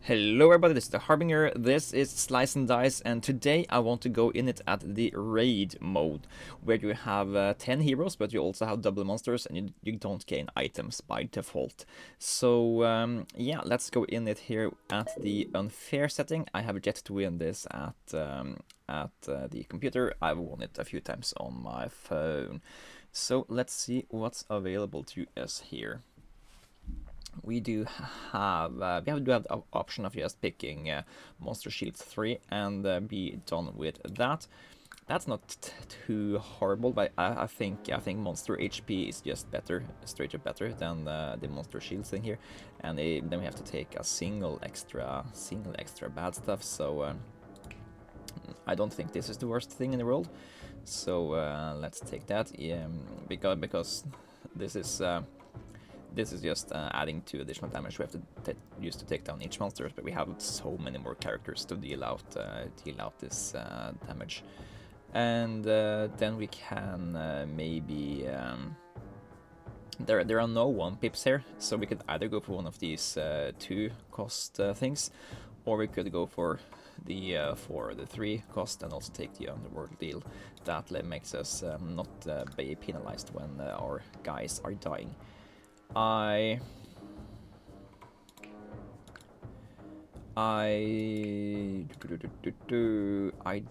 Hello everybody, this is the Harbinger, this is Slice and Dice, and today I want to go in it at the raid mode, where you have 10 heroes, but you also have double monsters, and you don't gain items by default. So yeah, let's go in it here at the unfair setting. I have yet to win this at the computer. I've won it a few times on my phone. So let's see what's available to us here. We do have the option of just picking Monster Shields 3 and be done with that. That's not too horrible, but I think Monster HP is just better, straight up better than the Monster Shields thing here, and then we have to take a single extra bad stuff. So I don't think this is the worst thing in the world. So let's take that, because this is just adding 2 additional damage we have to use to take down each monster, but we have so many more characters to deal out this damage. And then we can maybe... There are no 1-pips here, so we could either go for one of these 2 cost things, or we could go for the 3 cost and also take the Underworld deal. That makes us not be penalized when our guys are dying. I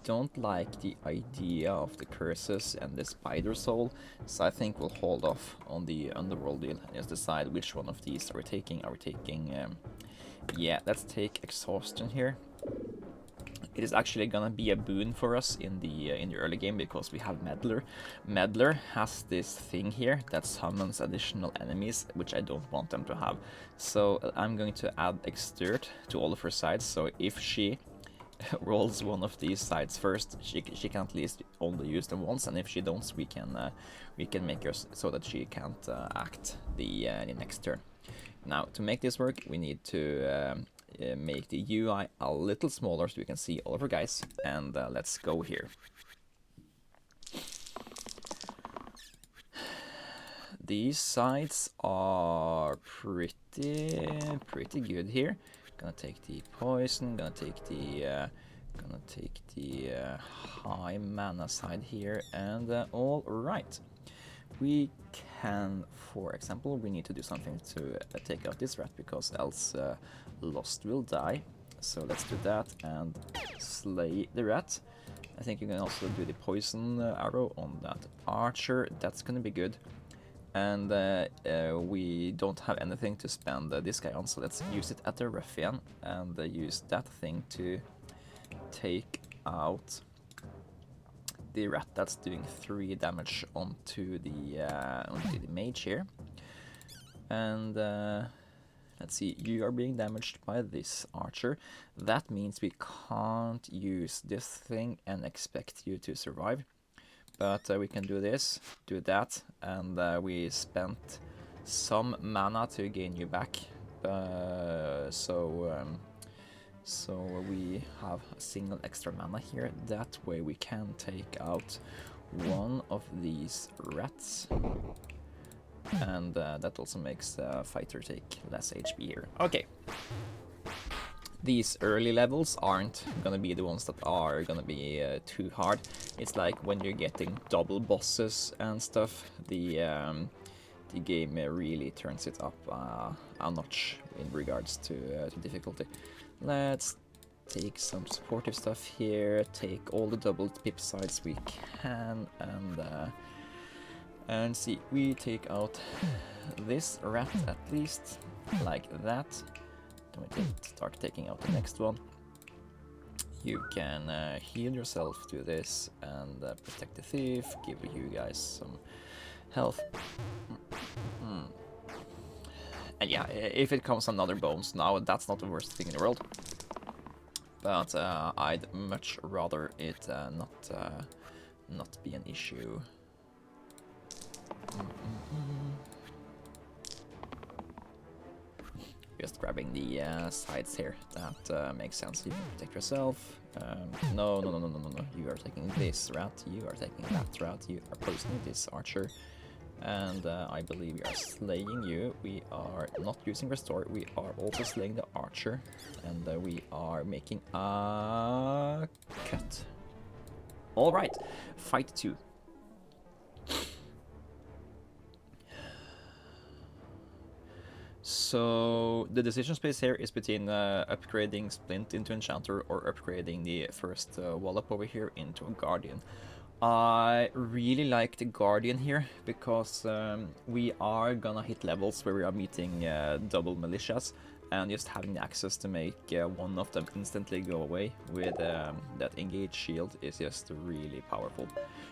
don't like the idea of the curses and the spider soul, so I think we'll hold off on the Underworld deal and just decide which one of these are we taking. Yeah, let's take exhaustion here. It is actually gonna be a boon for us in the early game because we have Meddler. Meddler has this thing here that summons additional enemies, which I don't want them to have. So I'm going to add extort to all of her sides. So if she rolls one of these sides first, she can at least only use them once, and if she don't, we can make her so that she can't act the next turn. Now, to make this work, we need to make the UI a little smaller so we can see all of our guys, and let's go here. These sides are pretty good here. Gonna take the poison, gonna take the high mana side here, and all right. We can, for example, we need to do something to take out this rat, because else Lost will die. So let's do that and slay the rat. I think you can also do the poison arrow on that archer. That's gonna be good. And we don't have anything to spend this guy on, so let's use it at the ruffian and use that thing to take out the rat that's doing 3 damage onto the mage here. And let's see, you are being damaged by this archer. That means we can't use this thing and expect you to survive. But we can do this, do that, and we spent some mana to gain you back. So we have a single extra mana here. That way we can take out one of these rats. And that also makes the fighter take less HP here. Okay. These early levels aren't gonna be the ones that are gonna be too hard. It's like when you're getting double bosses and stuff, the game really turns it up a notch in regards to difficulty. Let's take some supportive stuff here, take all the double pip sides we can, and see, we take out this rat at least, like that. Then we start taking out the next one. You can heal yourself to this and protect the thief, give you guys some health. And yeah, if it comes another bones now, that's not the worst thing in the world. But I'd much rather it not be an issue. Just grabbing the sides here. That makes sense. You can protect yourself. No. You are taking this rat. You are taking that rat. You are poisoning this archer. And I believe we are slaying you. We are not using restore. We are also slaying the archer. And we are making a cut. Alright, fight 2. So the decision space here is between upgrading Splint into Enchanter or upgrading the first Wallop over here into a Guardian. I really like the Guardian here because we are gonna hit levels where we are meeting double militias, and just having the access to make one of them instantly go away with that engage shield is just really powerful.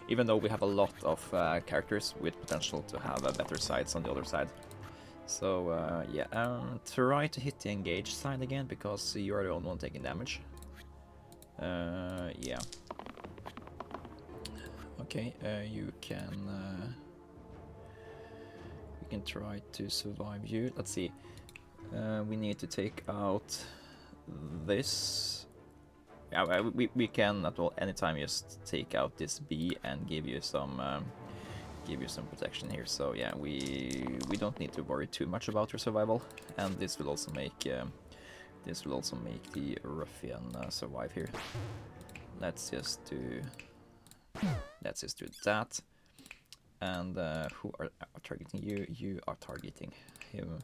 Even though we have a lot of characters with potential to have better sides on the other side. So yeah, try to hit the engage side again because you are the only one taking damage. Yeah. Okay, you can we can try to survive you. Let's see. We need to take out this. Yeah, we can at any time just take out this B and give you some protection here. So yeah, we don't need to worry too much about your survival, and this will also make the ruffian survive here. Let's just do that. And who are targeting you? You are targeting him.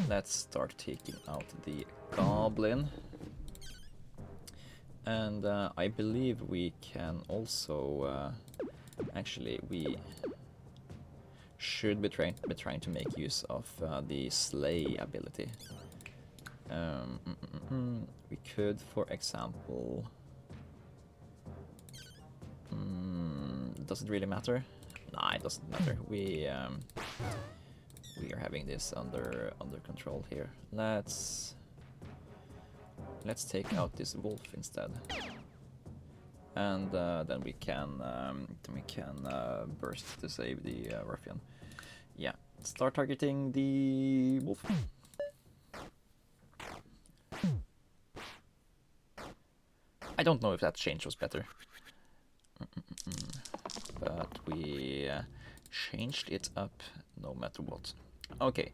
Let's start taking out the goblin. And I believe we can also actually we should be trying to make use of the slay ability. We could, for example, does it really matter? Nah, it doesn't matter. We are having this under control here. Let's take out this wolf instead, and then we can burst to save the ruffian. Yeah, start targeting the wolf. I don't know if that change was better. But we changed it up no matter what. Okay.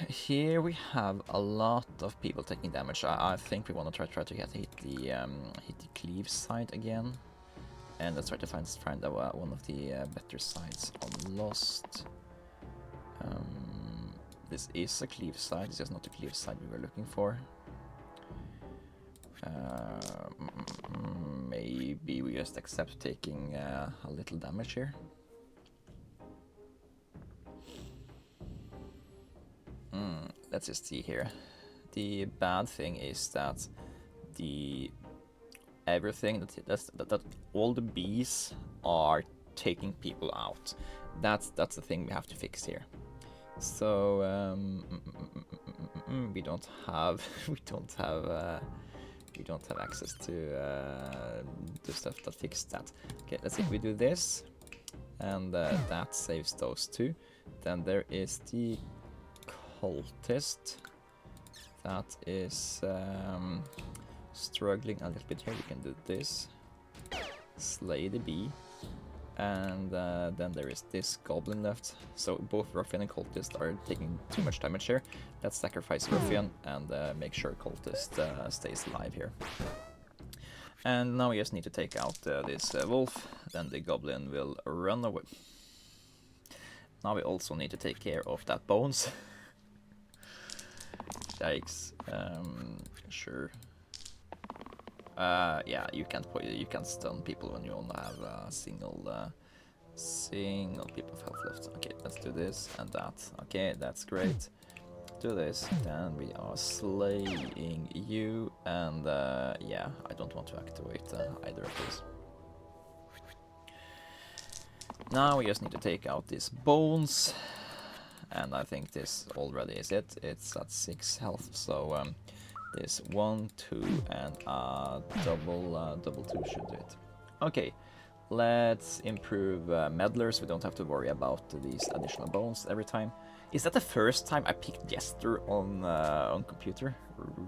Here we have a lot of people taking damage. I think we want to try to hit the cleave side again, and let's try to find one of the better sides on Lost. This is a cleave side. It's just not the cleave side we were looking for. Maybe we just accept taking a little damage here. Let's just see here. The bad thing is that everything that all the bees are taking people out. That's the thing we have to fix here. So we don't have access to the stuff that fixes that. Okay, let's see if we do this, and that saves those two. Then there is the cultist that is struggling a little bit here. We can do this, slay the bee, and then there is this goblin left. So both ruffian and cultist are taking too much damage here. Let's sacrifice ruffian and make sure cultist stays alive here. And now we just need to take out this wolf, then the goblin will run away. Now we also need to take care of that bones. Yikes. Sure. Yeah, you can't stun people when you only have a single people of health left. Okay, let's do this and that. Okay, that's great. Do this, then we are slaying you, and yeah, I don't want to activate either of these. Now we just need to take out these bones, and I think this already is it. It's at 6 health, so this 1, 2, and double 2 should do it. Okay, let's improve meddlers. We don't have to worry about these additional bones every time. Is that the first time I picked Jester on computer?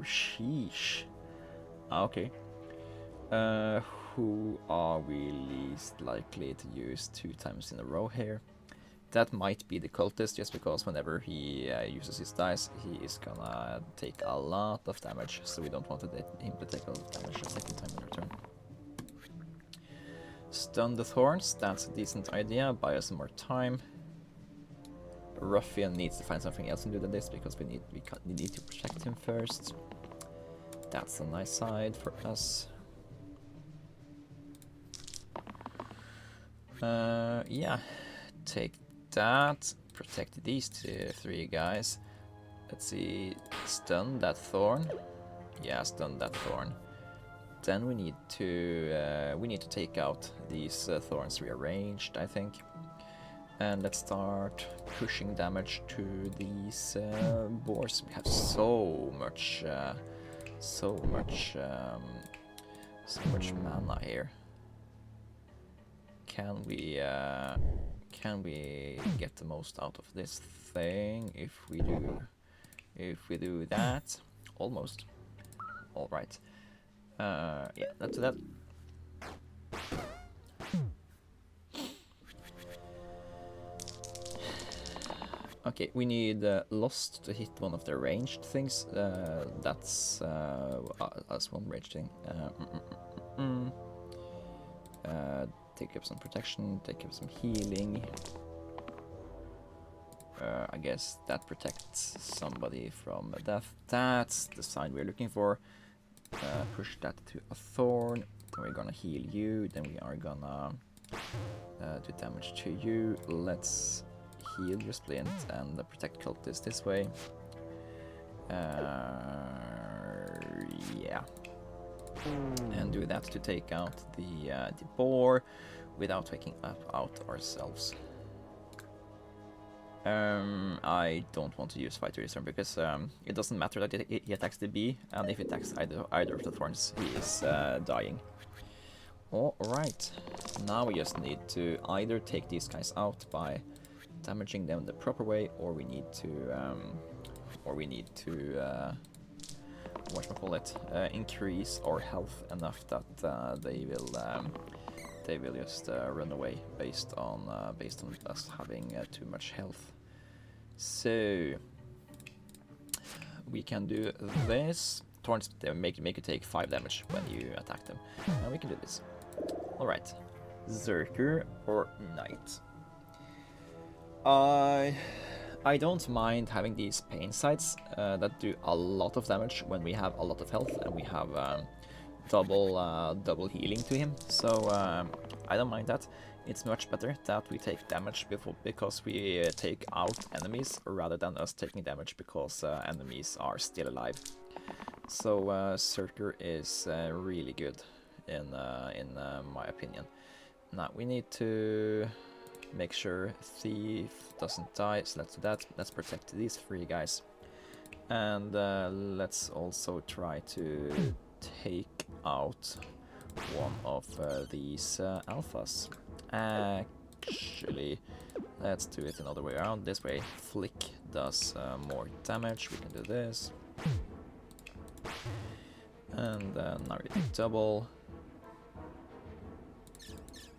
Sheesh. Okay. who are we least likely to use 2 times in a row here? That might be the cultist, just because whenever he uses his dice, he is gonna take a lot of damage, so we don't want him to take a lot of damage a second time in return. Stun the thorns, that's a decent idea, buy us some more time. Ruffian needs to find something else to do than this, because we need to protect him first. That's a nice side for us. Yeah, take that, protect these 3 guys. Let's see, stun that thorn. Yeah, stun that thorn. Then we need to take out these thorns rearranged, I think. And let's start pushing damage to these boars. We have so much mana here. Can we get the most out of this thing if we do that? Almost. All right. Yeah, let's do that. Okay, we need Lost to hit one of the ranged things. That's as one ranged thing. Take up some protection, take up some healing. I guess that protects somebody from death. That's the sign we're looking for. Push that to a thorn. Then we're gonna heal you. Then we are gonna do damage to you. Let's heal your splint and protect cultists this way. Yeah. And do that to take out the boar without taking out ourselves. I don't want to use fighter this turn because it doesn't matter that he attacks the bee, and if he attacks either of the thorns, he is dying. Alright, now we just need to either take these guys out by damaging them the proper way, or we need to increase our health enough that they will just run away based on us having too much health. So we can do this. Thorns make you take 5 damage when you attack them, and we can do this. All right, Zerker or Knight. I don't mind having these pain sights that do a lot of damage when we have a lot of health and we have double healing to him. So I don't mind that. It's much better that we take damage because we take out enemies rather than us taking damage because enemies are still alive. So Zerker is really good in my opinion. Now we need to make sure Thief doesn't die, so let's do that. Let's protect these 3 guys. And let's also try to take out one of these alphas. Actually, let's do it another way around. This way, Flick does more damage. We can do this. And now we do double.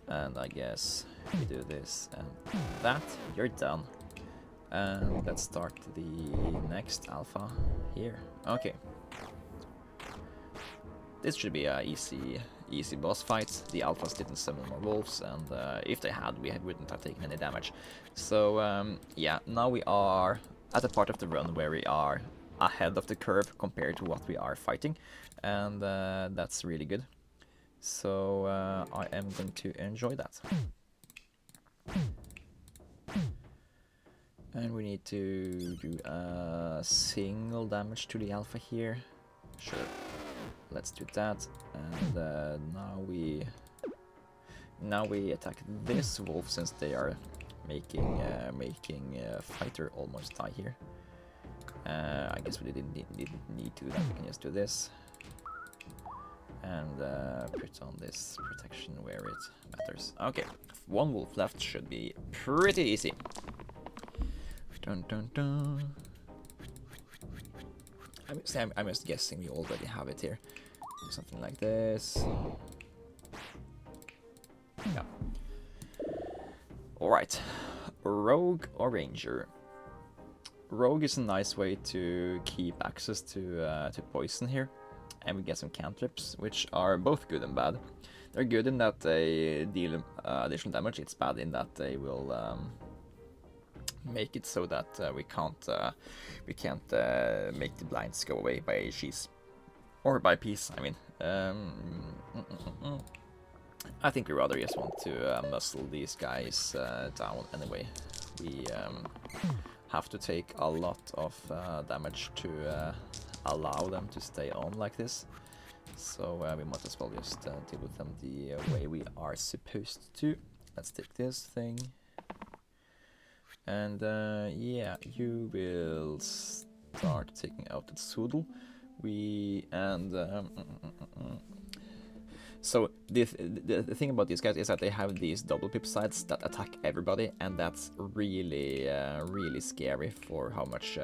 And I guess we do this and that. You're done. And let's start the next alpha here. Okay. This should be a easy boss fight. The alphas didn't summon more wolves, and if they had, we wouldn't have taken any damage. So yeah, now we are at a part of the run where we are ahead of the curve compared to what we are fighting, and that's really good. So I am going to enjoy that. And we need to do a single damage to the alpha here. Sure, let's do that. And now we attack this wolf since they are making fighter almost die here. I guess we didn't need to do that. We can just do this. And put on this protection where it matters. Okay, 1 wolf left should be pretty easy. Dun, dun, dun. I'm just guessing we already have it here. Something like this. Yeah. Alright. Rogue or Ranger? Rogue is a nice way to keep access to poison here. And we get some cantrips, which are both good and bad. They're good in that they deal additional damage. It's bad in that they will make it so that we can't make the blinds go away by cheese. Or by piece, I mean. I think we rather just want to muscle these guys down anyway. We have to take a lot of damage to allow them to stay on like this. So we might as well just deal with them the way we are supposed to. Let's take this thing. And yeah, you will start taking out the Soodle. So the thing about these guys is that they have these double pip sides that attack everybody, and that's really really scary for how much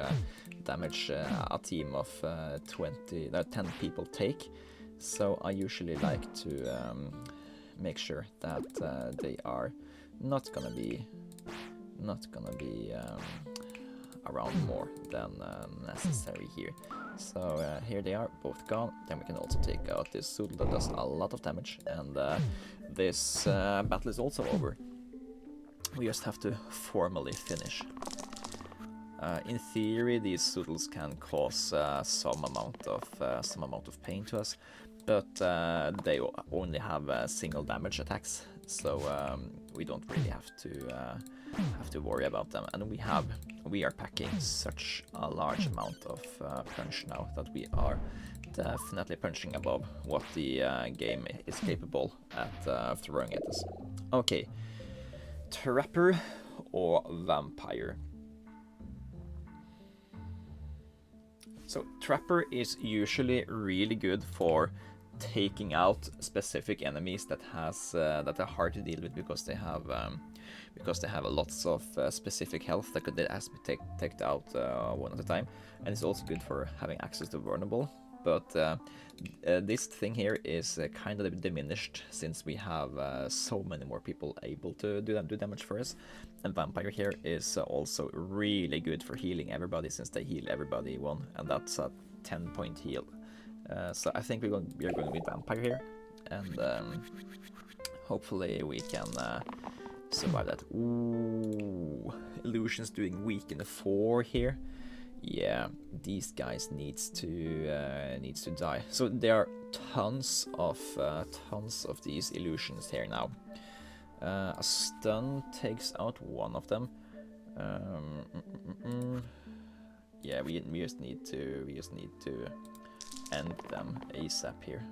damage a team of 10 people take. So I usually like to make sure that they are not gonna be around more than necessary here. So here they are, both gone. Then we can also take out this Soodle that does a lot of damage, and this battle is also over. We just have to formally finish. In theory, these Soodles can cause some amount of pain to us, but they only have single damage attacks, so we don't really have to worry about them. And we are packing such a large amount of punch now that we are definitely punching above what the game is capable at throwing at us. Okay, Trapper or Vampire? So Trapper is usually really good for taking out specific enemies that are hard to deal with because they have lots of specific health that has to be taken out one at a time, and it's also good for having access to vulnerable. But this thing here is kind of diminished since we have so many more people able to do damage for us. And Vampire here is also really good for healing everybody, since they heal everybody one, and that's a 10-point heal. So I think we are going with Vampire here, and hopefully we can survive that. Ooh, Illusion's doing weak in the 4 here. Yeah, these guys needs to die. So there are tons of these illusions here now. A stun takes out one of them. Yeah, we just need to end them ASAP here.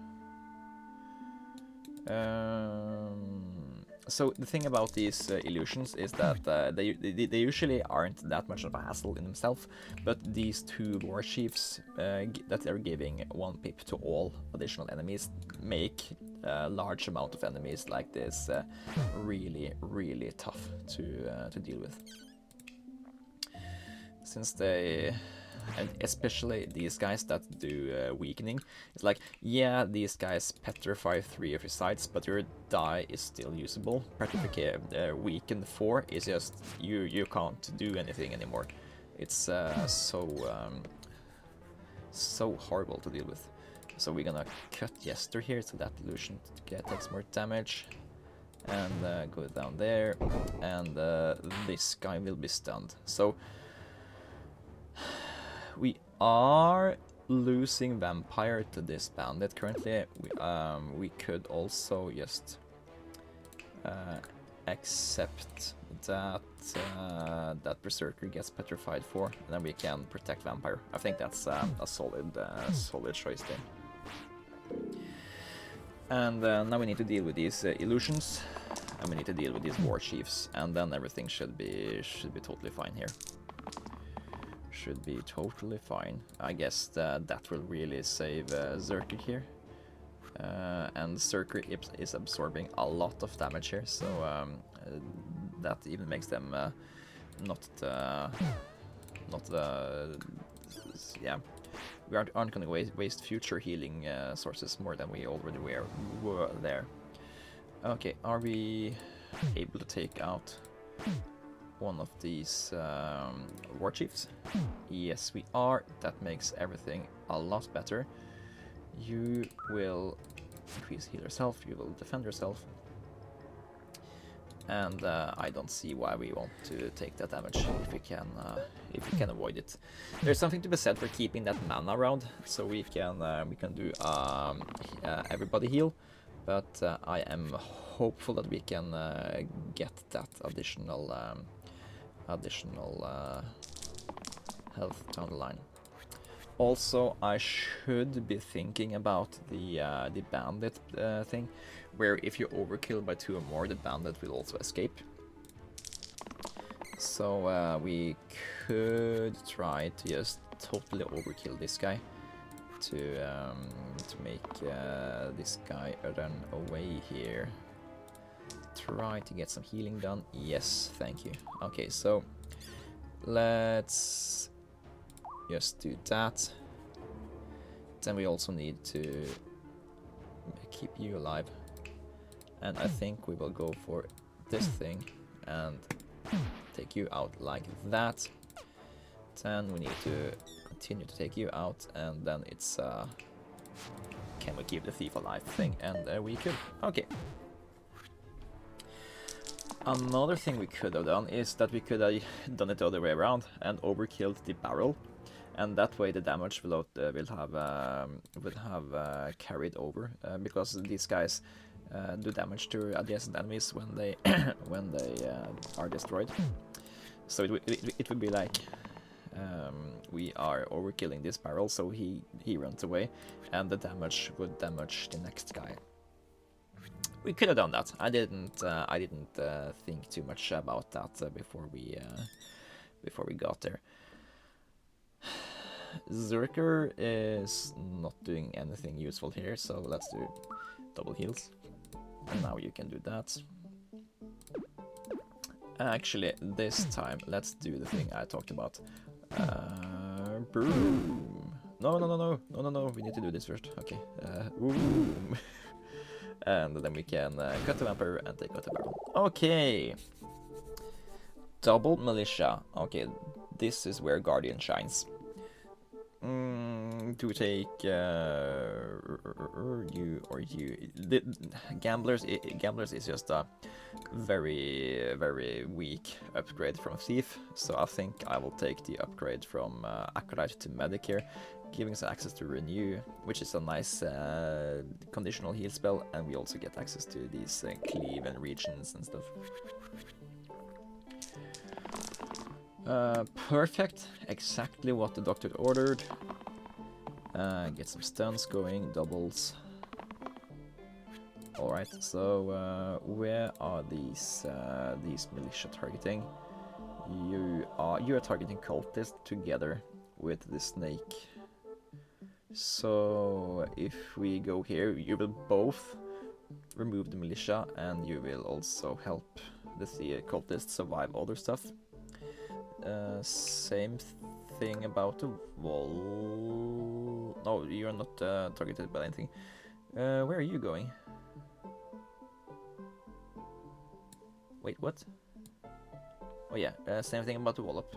So the thing about these illusions is that they usually aren't that much of a hassle in themselves, but these 2 war chiefs that are giving 1 pip to all additional enemies make a large amount of enemies like this really really tough to deal with. Since they, and especially these guys that do weakening, it's like, yeah, these guys petrify 3 of your sides, but your die is still usable. Petrify weaken 4 is just you can't do anything anymore. It's so horrible to deal with. So we're gonna cut Jester here so that illusion takes more damage, and go down there, and this guy will be stunned. So we are losing Vampire to this bandit currently. We could also just accept that that Berserker gets petrified 4, and then we can protect Vampire. I think that's a solid choice there. And now we need to deal with these illusions, and we need to deal with these war chiefs, and then everything should be totally fine here. Should be totally fine. I guess that will really save Zerker here. And Zerker is absorbing a lot of damage here, so that even makes them yeah, we aren't going to waste future healing sources more than we already were there. Okay, are we able to take out one of these war chiefs? Yes, we are. That makes everything a lot better. You will increase heal yourself, you will defend yourself. And I don't see why we want to take that damage if we can avoid it. There's something to be said for keeping that mana around, so we can do everybody heal. But I am hopeful that we can get that additional health down the line. Also, I should be thinking about the bandit thing, where if you overkill by 2 or more, the bandit will also escape. So we could try to just totally overkill this guy to make this guy run away here. Try to get some healing done. Yes, thank you. Okay, so let's just do that. Then we also need to keep you alive. And I think we will go for this thing and take you out like that. Then we need to continue to take you out, and then it's can we keep the thief alive thing, and we could. Okay. Another thing we could have done is that we could have done it the other way around and overkilled the barrel, and that way the damage will have carried over because these guys do damage to adjacent enemies when they when they are destroyed. So it would be like we are overkilling this barrel, so he runs away, and the damage would damage the next guy. We could have done that. I didn't think too much about that before we got there. Zerker is not doing anything useful here, so let's do double heals. And now you can do that. Actually, this time, let's do the thing I talked about. Boom. No, we need to do this first. Okay. Boom. And then we can cut the vampire and take out the barrel. Okay. Double militia. Okay, this is where Guardian shines. To take you or you. The gamblers is just a very, very weak upgrade from Thief, so I think I will take the upgrade from Acolyte to Medic here, giving us access to Renew, which is a nice conditional heal spell, and we also get access to these cleave and regions and stuff. Perfect, exactly what the doctor ordered. Get some stuns going, doubles. Alright, so where are these militia targeting? You are targeting cultists together with the snake. So if we go here, you will both remove the militia, and you will also help the cultists survive other stuff. Same thing about the wall. No, you're not targeted by anything. Where are you going? Wait, what? Oh yeah, same thing about the wallop.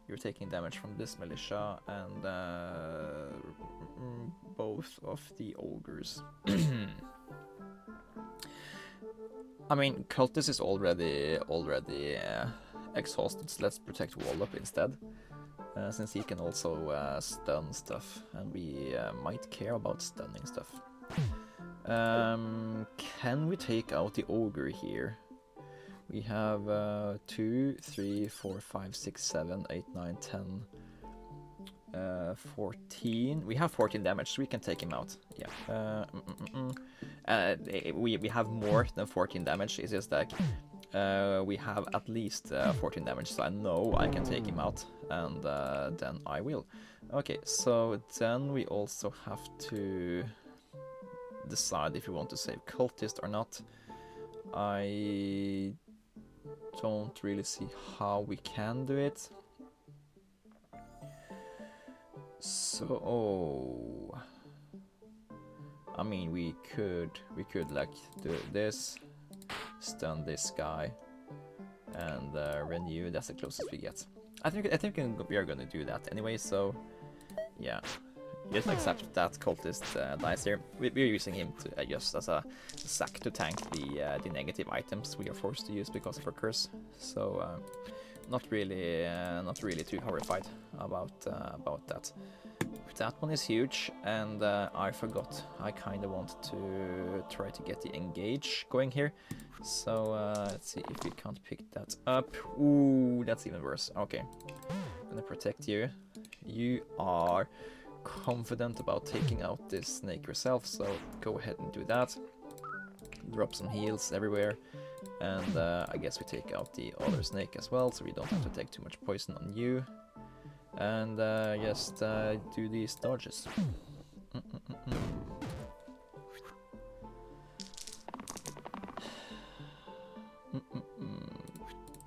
You're taking damage from this militia and both of the ogres. I mean, cultist is already exhausted, so let's protect Wallop instead, since he can also stun stuff, and we might care about stunning stuff. Can we take out the ogre here? We have 2, 3, 4, 5, 6, 7, 8, 9, 10, 14. We have 14 damage, so we can take him out. Yeah. We have more than 14 damage. It's just like we have at least 14 damage, so I know I can take him out, and then I will. Okay, so then we also have to decide if we want to save cultist or not. I don't really see how we can do it. So, I mean, we could like do this, stun this guy, and renew. That's the closest we get. I think we are gonna do that anyway. So yeah, just accept that cultist dies here. We're using him to just as a sack to tank the negative items we are forced to use because of our curse. So not really too horrified about that. That one is huge, and I forgot. I kind of want to try to get the engage going here. So let's see if we can't pick that up. Ooh, that's even worse. Okay, I'm gonna protect you. You are confident about taking out this snake yourself, so go ahead and do that. Drop some heals everywhere, and I guess we take out the other snake as well, so we don't have to take too much poison on you. And just do these dodges.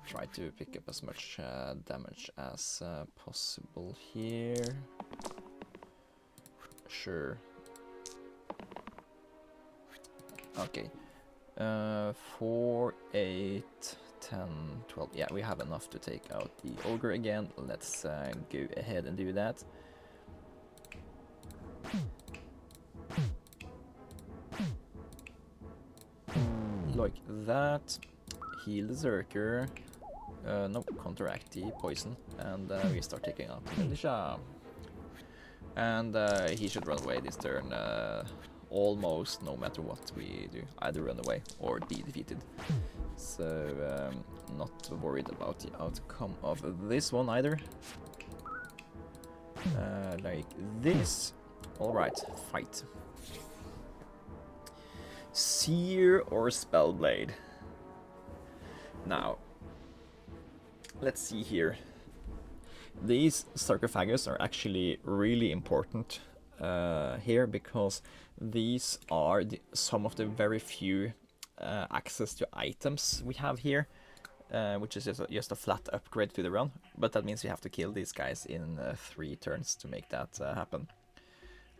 Try to pick up as much damage as possible here. Sure. Okay. 4, 8, 10, 12. Yeah, we have enough to take out the ogre again. Let's go ahead and do that. Like that. Heal the Zerker. No, counteract the poison. And we start taking out the militia. And he should run away this turn. Almost no matter what we do, either run away or be defeated. So not worried about the outcome of this one either. Like this. Alright, fight. Seer or Spellblade? Now, let's see here. These sarcophagus are actually really important here because these are some of the very few access to items we have here, which is just a flat upgrade to the run. But that means we have to kill these guys in 3 turns to make that happen.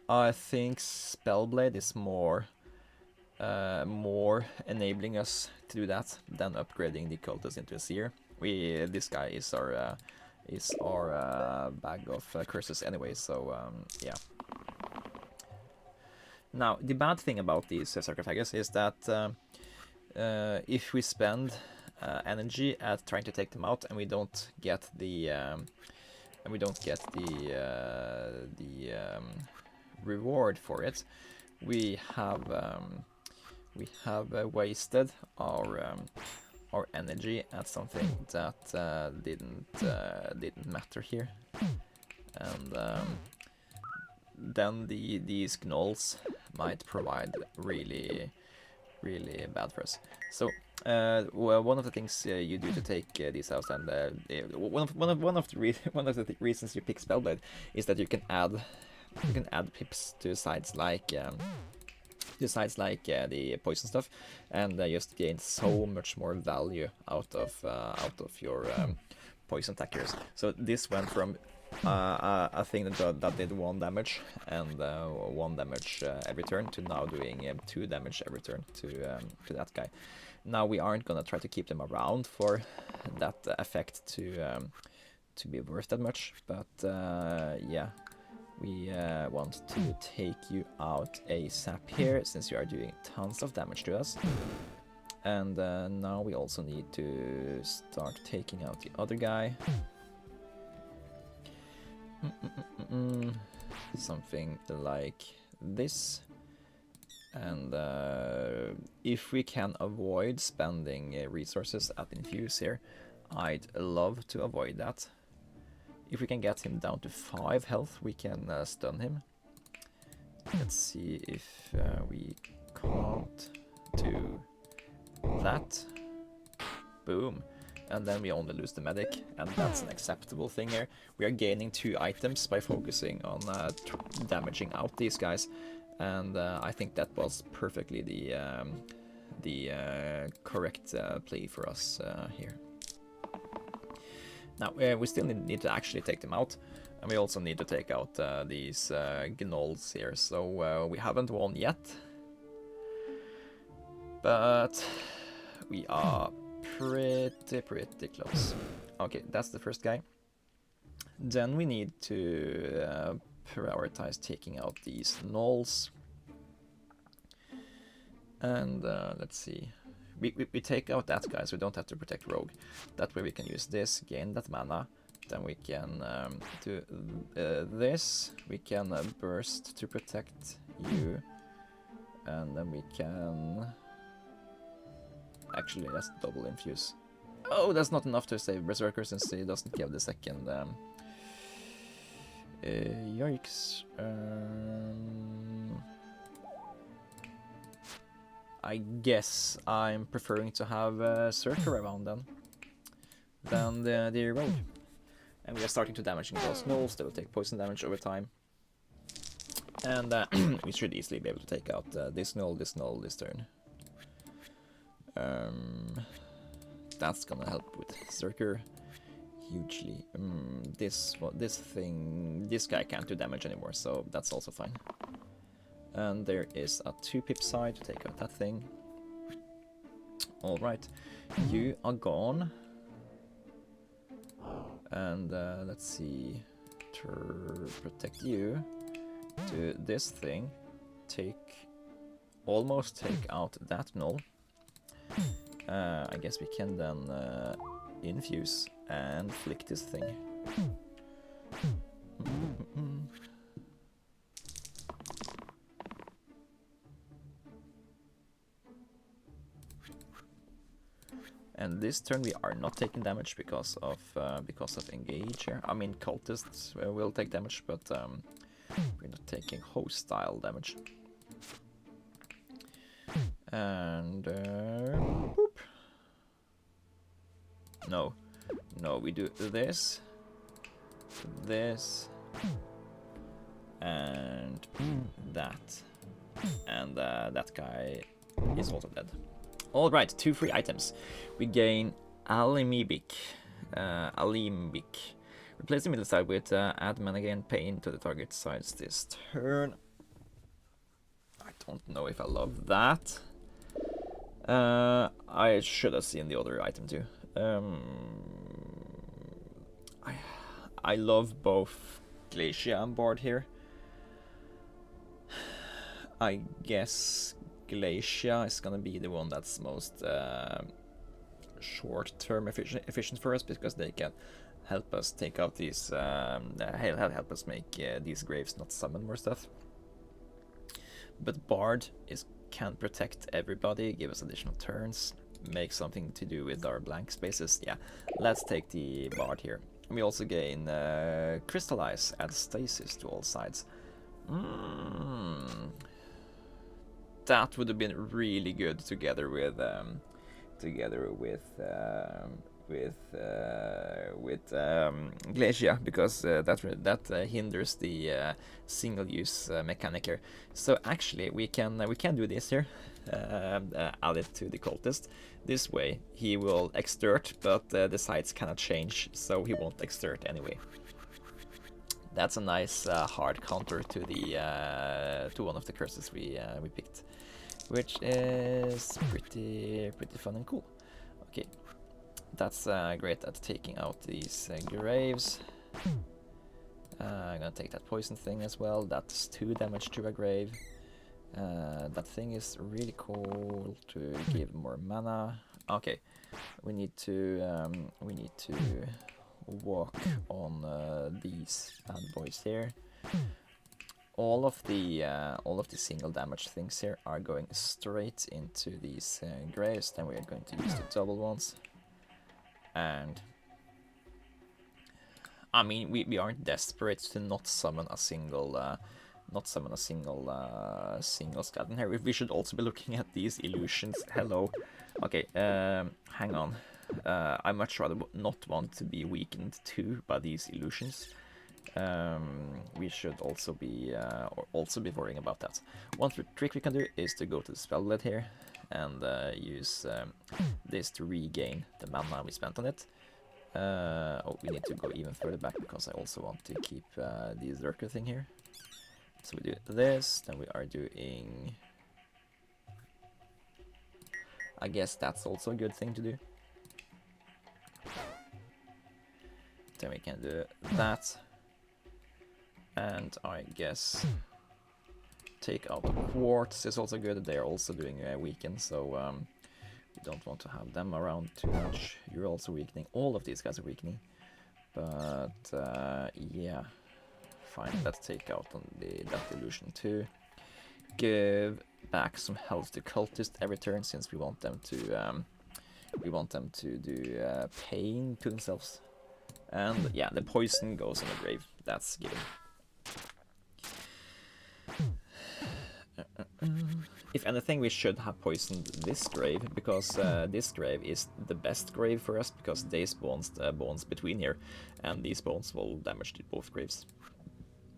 I think Spellblade is more enabling us to do that than upgrading the cultist into a seer. This guy is our bag of curses anyway, so yeah. Now, the bad thing about these sarcophagus is that if we spend energy at trying to take them out and we don't get the reward for it, we have wasted our energy at something that didn't matter here, and then these gnolls might provide really bad for us. So well, one of the things you do to take these out, and one of the reasons you pick Spellblade is that you can add pips to sides like the poison stuff, and just gain so much more value out of your poison attackers. So this went from a thing that did 1 damage and 1 damage every turn to now doing 2 damage every turn to that guy. Now we aren't gonna try to keep them around for that effect to be worth that much, but yeah, we want to take you out ASAP here since you are doing tons of damage to us. And now we also need to start taking out the other guy. Something like this. And if we can avoid spending resources at Infuse here, I'd love to avoid that. If we can get him down to 5 health, we can stun him. Let's see if we can't do that. Boom. And then we only lose the medic, and that's an acceptable thing here. We are gaining 2 items by focusing on damaging out these guys, and I think that was perfectly the correct play for us here. Now, we still need to actually take them out, and we also need to take out these gnolls here. So we haven't won yet, But we are pretty close. Okay, that's the first guy. Then we need to prioritize taking out these gnolls. And let's see. We take out that guy, so we don't have to protect rogue. That way we can use this, gain that mana. Then we can do this. We can burst to protect you. And then we can... Actually, let's double infuse. Oh, that's not enough to save Berserker since he doesn't give the second... yikes. I guess I'm preferring to have Berserker around then than the rogue. And we are starting to damage those gnolls. They will take poison damage over time. And we should easily be able to take out this gnoll, this turn. That's gonna help with Berserker hugely. This guy can't do damage anymore, so that's also fine. And there is a 2-pip side to take out that thing. Alright, you are gone. And let's see, to protect you, do this thing, almost take out that gnoll. I guess we can then infuse and flick this thing. And this turn we are not taking damage because of engage here. I mean, cultists will take damage, but we're not taking hostile damage. And boop. No, we do this, and that, and that guy is also dead. All right, 2 free items. We gain Alembic. Replace the middle side with add mana gain pain to the target sides this turn. I don't know if I love that. I should have seen the other item too. I love both Glacia and Bard here. I guess Glacia is gonna be the one that's most short-term efficient for us, because they can help us take out these, help us make these graves not summon more stuff. But Bard can protect everybody, give us additional turns, make something to do with our blank spaces. Yeah, let's take the Bard here. We also gain Crystallize, add stasis to all sides. That would have been really good together with Glacia, because that hinders the single-use mechanic here. So actually, we can do this here. Add it to the cultist. This way, he will exert, but the sides cannot change, so he won't exert anyway. That's a nice hard counter to the to one of the curses we picked, which is pretty fun and cool. Okay, that's great at taking out these graves. I'm gonna take that poison thing as well. That's 2 damage to a grave. That thing is really cool to give more mana. Okay, we need to walk on these bad boys here. All of the single damage things here are going straight into these graves. Then we are going to use the double ones. And I mean, we aren't desperate to not summon a single single skeleton here. We should also be looking at these illusions. Hello. Okay, hang on. I much rather not want to be weakened too by these illusions. We should also be worrying about that. One trick we can do is to go to the spell blade here and use this to regain the mana we spent on it. Oh, we need to go even further back because I also want to keep the lurker thing here. So we do this, then we are doing I guess that's also a good thing to do. Then we can do that. And I guess take out the quartz is also good. They're also doing a weaken, so we don't want to have them around too much. You're also weakening. All of these guys are weakening. But yeah, fine. Let's take out on that illusion too. Give back some health to cultists every turn, since we want them to do pain to themselves. And yeah, the poison goes on the grave. That's given. If anything, we should have poisoned this grave, because this grave is the best grave for us, because they spawns the bones between here, and these bones will damage to both graves.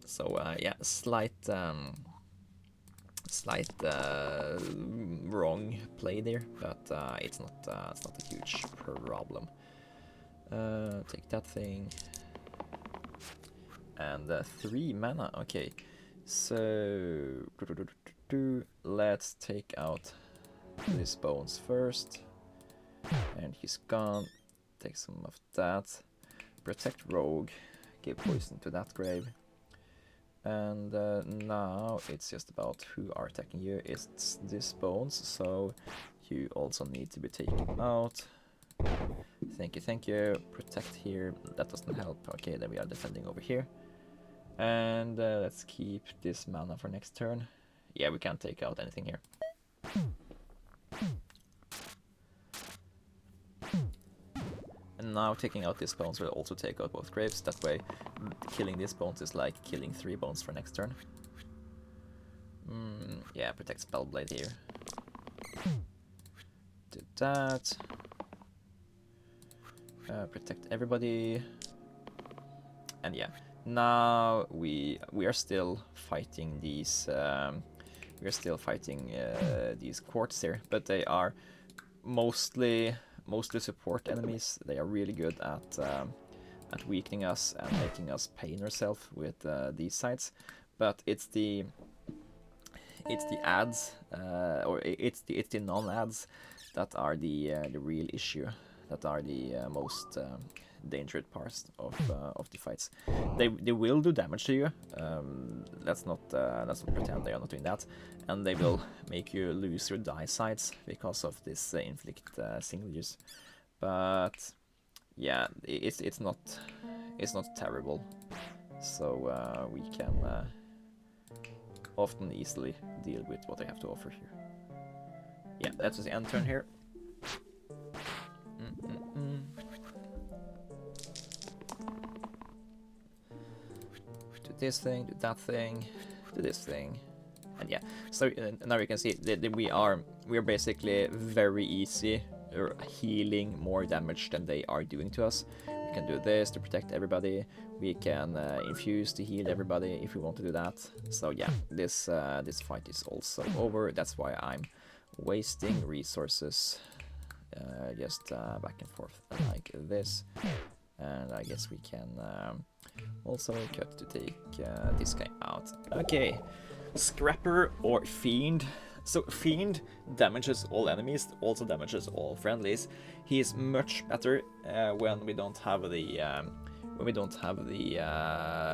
So yeah, slight wrong play there, but it's not a huge problem. Take that thing. And 3 mana, okay. So let's take out these bones first. And he's gone. Take some of that. Protect rogue. Give poison to that grave. And now it's just about who are attacking you. It's these bones, so you also need to be taken out. Thank you, thank you. Protect here. That doesn't help. Okay, then we are defending over here. And let's keep this mana for next turn. Yeah, we can't take out anything here. And now taking out these bones will also take out both graves. That way, killing these bones is like killing 3 bones for next turn. Yeah, protect Spellblade here. Do that. Protect everybody. And yeah, now we are still fighting these. These quartz here, but they are mostly support enemies. They are really good at weakening us and making us pain ourselves with these sides. But it's the ads, or it's the non-ads that are the real issue. That are the most dangerous parts of the fights. They will do damage to you. Let's not pretend they are not doing that. And they will make you lose your die sides because of this inflict single use. But yeah, it's not terrible. So we can often easily deal with what I have to offer here. Yeah, that's the end turn here. Do this thing, do that thing, do this thing, and yeah. So now you can see that we are basically very easy healing more damage than they are doing to us. We can do this to protect everybody. We can infuse to heal everybody if we want to do that. So yeah, this fight is also over. That's why I'm wasting resources just back and forth like this. And I guess we can also cut to take this guy out. Okay, Scrapper or Fiend. So Fiend damages all enemies, also damages all friendlies. He is much better when we don't have the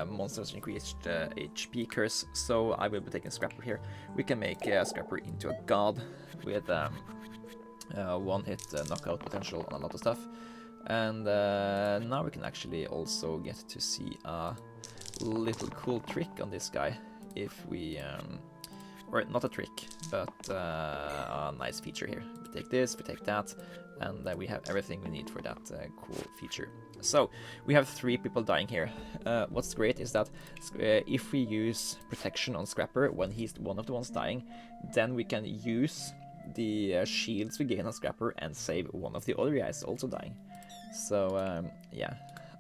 monsters increased HP curse. So I will be taking Scrapper here. We can make Scrapper into a god with one hit knockout potential on a lot of stuff. And now we can actually also get to see a little cool trick on this guy if we or not a trick, but a nice feature here. We take this, we take that, and we have everything we need for that cool feature. So we have 3 people dying here. What's great is that if we use protection on Scrapper when he's one of the ones dying, then we can use the shields we gain on Scrapper and save one of the other guys also dying. So yeah,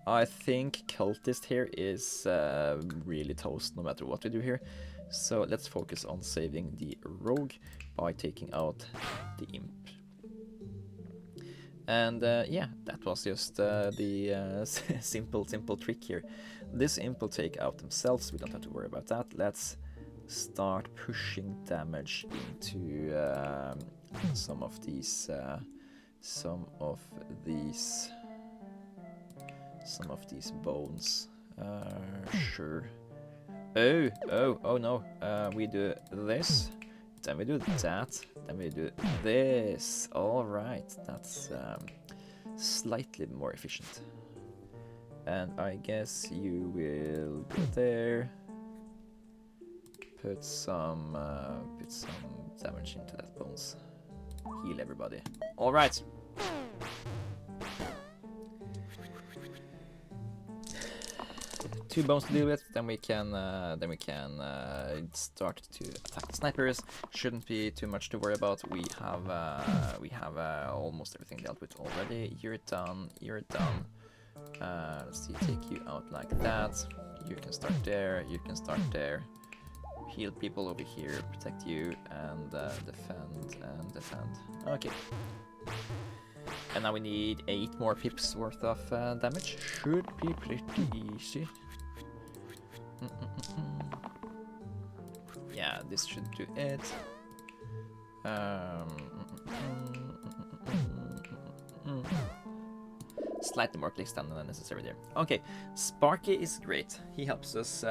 I think Cultist here is really toast no matter what we do here. So let's focus on saving the Rogue by taking out the Imp. And yeah, that was just the simple trick here. This Imp will take out themselves, we don't have to worry about that. Let's start pushing damage into some of these bones. Sure. Oh no. We do this, then we do that, then we do this. All right, that's slightly more efficient. And I guess you will go there. Put some damage into that bones. Heal everybody. All right. Two bones to deal with. Then we can start to attack the snipers. Shouldn't be too much to worry about. We have almost everything dealt with already. You're done. You're done. Let's see. Take you out like that. You can start there. You can start there. Heal people over here, protect you, and defend and defend. Okay. And now we need 8 more pips worth of damage. Should be pretty easy. Yeah, this should do it. Slightly more clicks than necessary there. Okay, Sparky is great. He helps us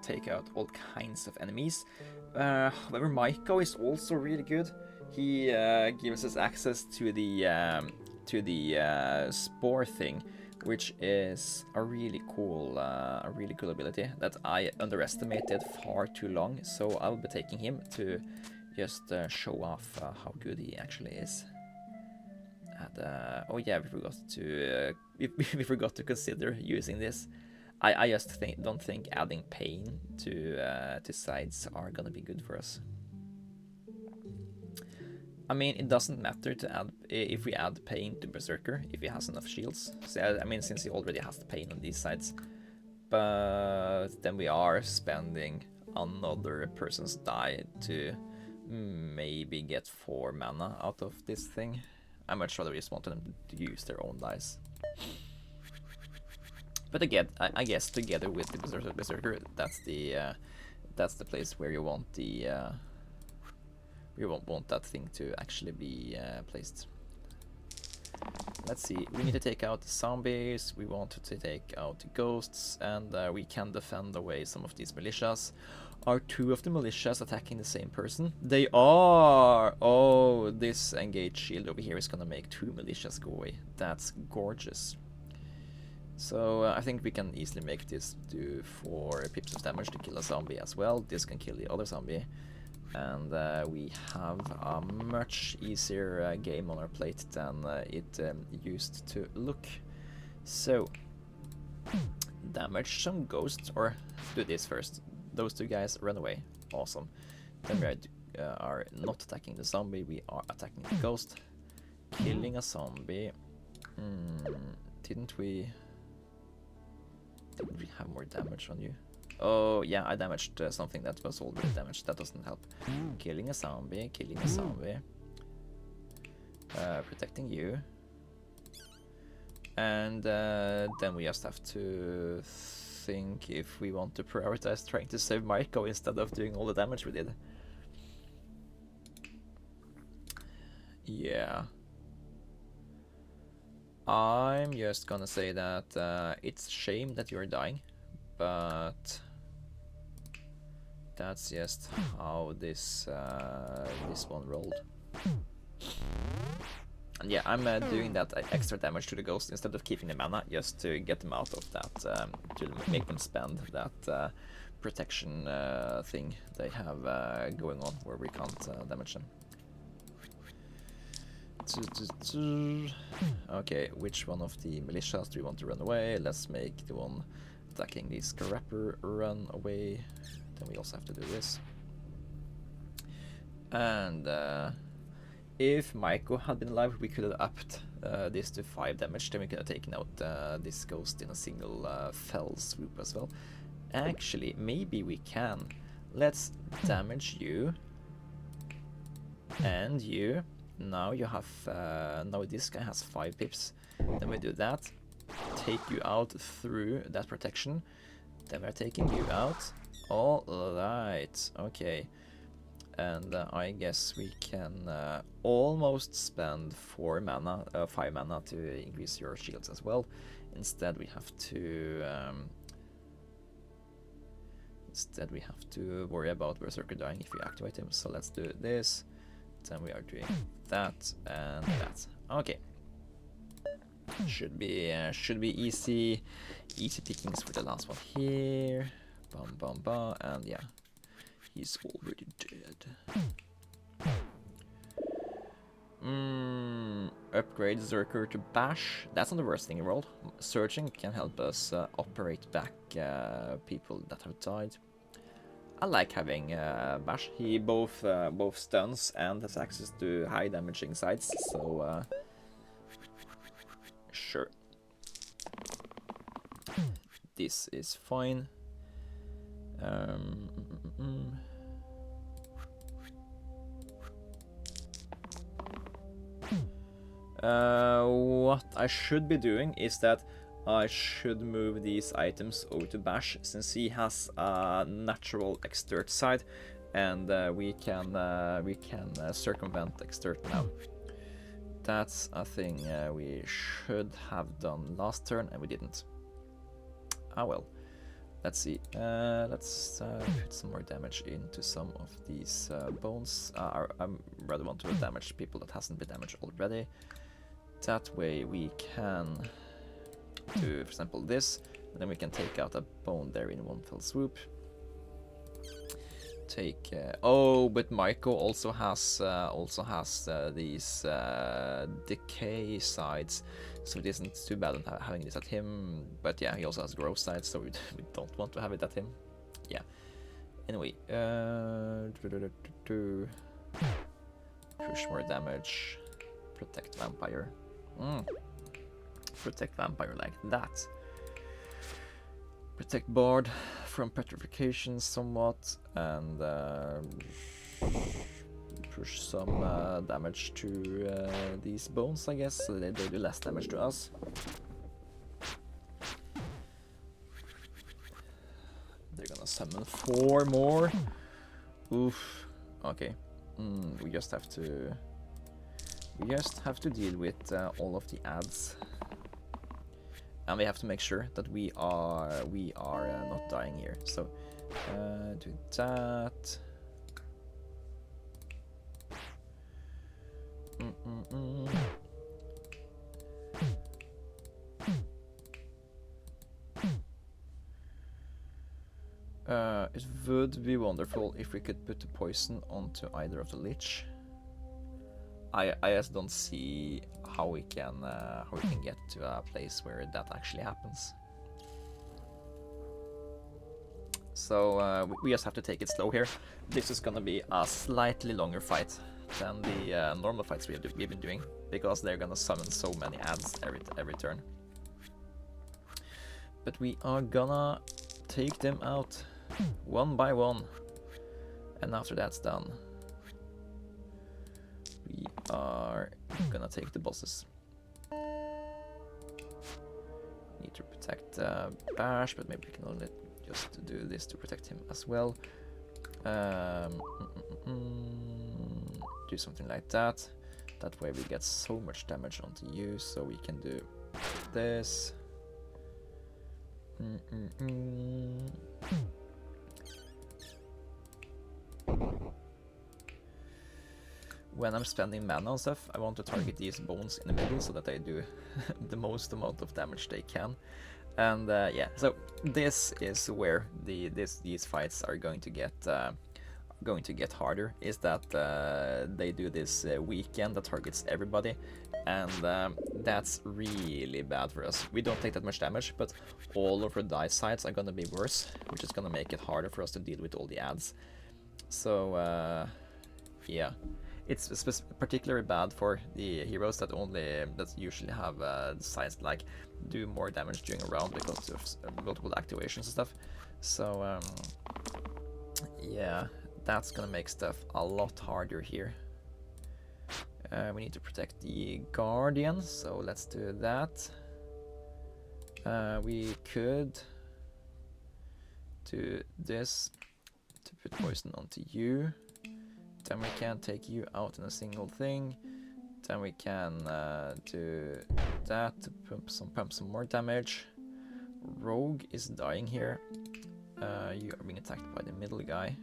take out all kinds of enemies. However, Maiko is also really good. He gives us access to the spore thing, which is a really cool ability that I underestimated far too long. So I'll be taking him to just show off how good he actually is. Oh yeah, we forgot to consider using this. I just don't think adding pain to sides are gonna be good for us. I mean, it doesn't matter to add if we add pain to Berserker if he has enough shields. So, I mean, since he already has the pain on these sides, but then we are spending another person's die to maybe get 4 mana out of this thing. I much rather just want them to use their own dice. But again, I guess together with the Berserker, that's the place where you want the we won't want that thing to actually be placed. Let's see. We need to take out the zombies. We want to take out the ghosts, and we can defend away some of these militias. Are 2 of the militias attacking the same person? They are! Oh, this engaged shield over here is gonna make 2 militias go away. That's gorgeous. So I think we can easily make this do 4 pips of damage to kill a zombie as well. This can kill the other zombie. And we have a much easier game on our plate than it used to look. So, damage some ghosts, or do this first. Those 2 guys run away. Awesome. Then we are not attacking the zombie, we are attacking the ghost. Killing a zombie. Didn't we have more damage on you? Oh yeah, I damaged something that was already damaged. That doesn't help. Killing a zombie, killing a zombie. Protecting you. And then we just have to think if we want to prioritize trying to save Maiko instead of doing all the damage we did. Yeah. I'm just gonna say that it's a shame that you're dying, but that's just how this one rolled. And yeah, I'm doing that extra damage to the ghost instead of keeping the mana, just to get them out of that, to make them spend that protection thing they have going on, where we can't damage them. Okay, which one of the militias do we want to run away? Let's make the one attacking the Scrapper run away. Then we also have to do this. And if Maiko had been alive, we could have upped this to 5 damage. Then we could have taken out this ghost in a single fell swoop as well. Actually, maybe we can. Let's damage you. And you. Now you have, now this guy has 5 pips. Then we do that. Take you out through that protection. Then we're taking you out. All right, okay. And I guess we can almost spend 5 mana to increase your shields as well. Instead, we have to worry about Berserker dying if we activate him. So let's do this. Then we are doing that and that. Okay. Should be easy pickings for the last one here. Bum bum bum, and yeah, he's already dead. Upgrade Zerker to Bash. That's not the worst thing in the world. Searching can help us operate back people that have died. I like having Bash. He both stuns and has access to high damaging sides, so sure. This is fine. What I should be doing is that I should move these items over to Bash, since he has a natural extort side, and we can circumvent extort now. That's a thing we should have done last turn, and we didn't. Ah well. Let's see. Let's put some more damage into some of these bones. I rather want to damage people that hasn't been damaged already. That way we can do, for example, this, and then we can take out a bone there in one fell swoop. Take oh, but Maiko also has these decay sides, so it isn't too bad having this at him. But yeah, he also has grow sides, so we don't want to have it at him. Yeah. Anyway, push more damage, protect vampire, protect vampire like that. Protect Bard from petrification somewhat, and push some damage to these bones, I guess, so they do less damage to us. They're gonna summon 4 more. Oof. Okay. We just have to deal with all of the ads. And we have to make sure that we are not dying here. So do that. It would be wonderful if we could put the poison onto either of the lich. I just don't see how we can get to a place where that actually happens. So we just have to take it slow here. This is gonna be a slightly longer fight than the normal fights we've been doing, because they're gonna summon so many ads every turn. But we are gonna take them out one by one, and after that's done, we are gonna take the bosses. Need to protect Bash, but maybe we can only just do this to protect him as well. Do something like that. That way we get so much damage onto you, so we can do this. When I'm spending mana on stuff, I want to target these bones in the middle so that they do the most amount of damage they can. And yeah, so this is where these fights are going to get harder. Is that they do this weekend that targets everybody, and that's really bad for us. We don't take that much damage, but all of our dice sides are gonna be worse, which is gonna make it harder for us to deal with all the ads. So yeah. It's particularly bad for the heroes that usually have sides like do more damage during a round because of multiple activations and stuff. So yeah, that's gonna make stuff a lot harder here. We need to protect the Guardian, so let's do that. We could do this to put poison onto you. Then we can take you out in a single thing. Then we can do that to pump some more damage. Rogue is dying here. You are being attacked by the middle guy.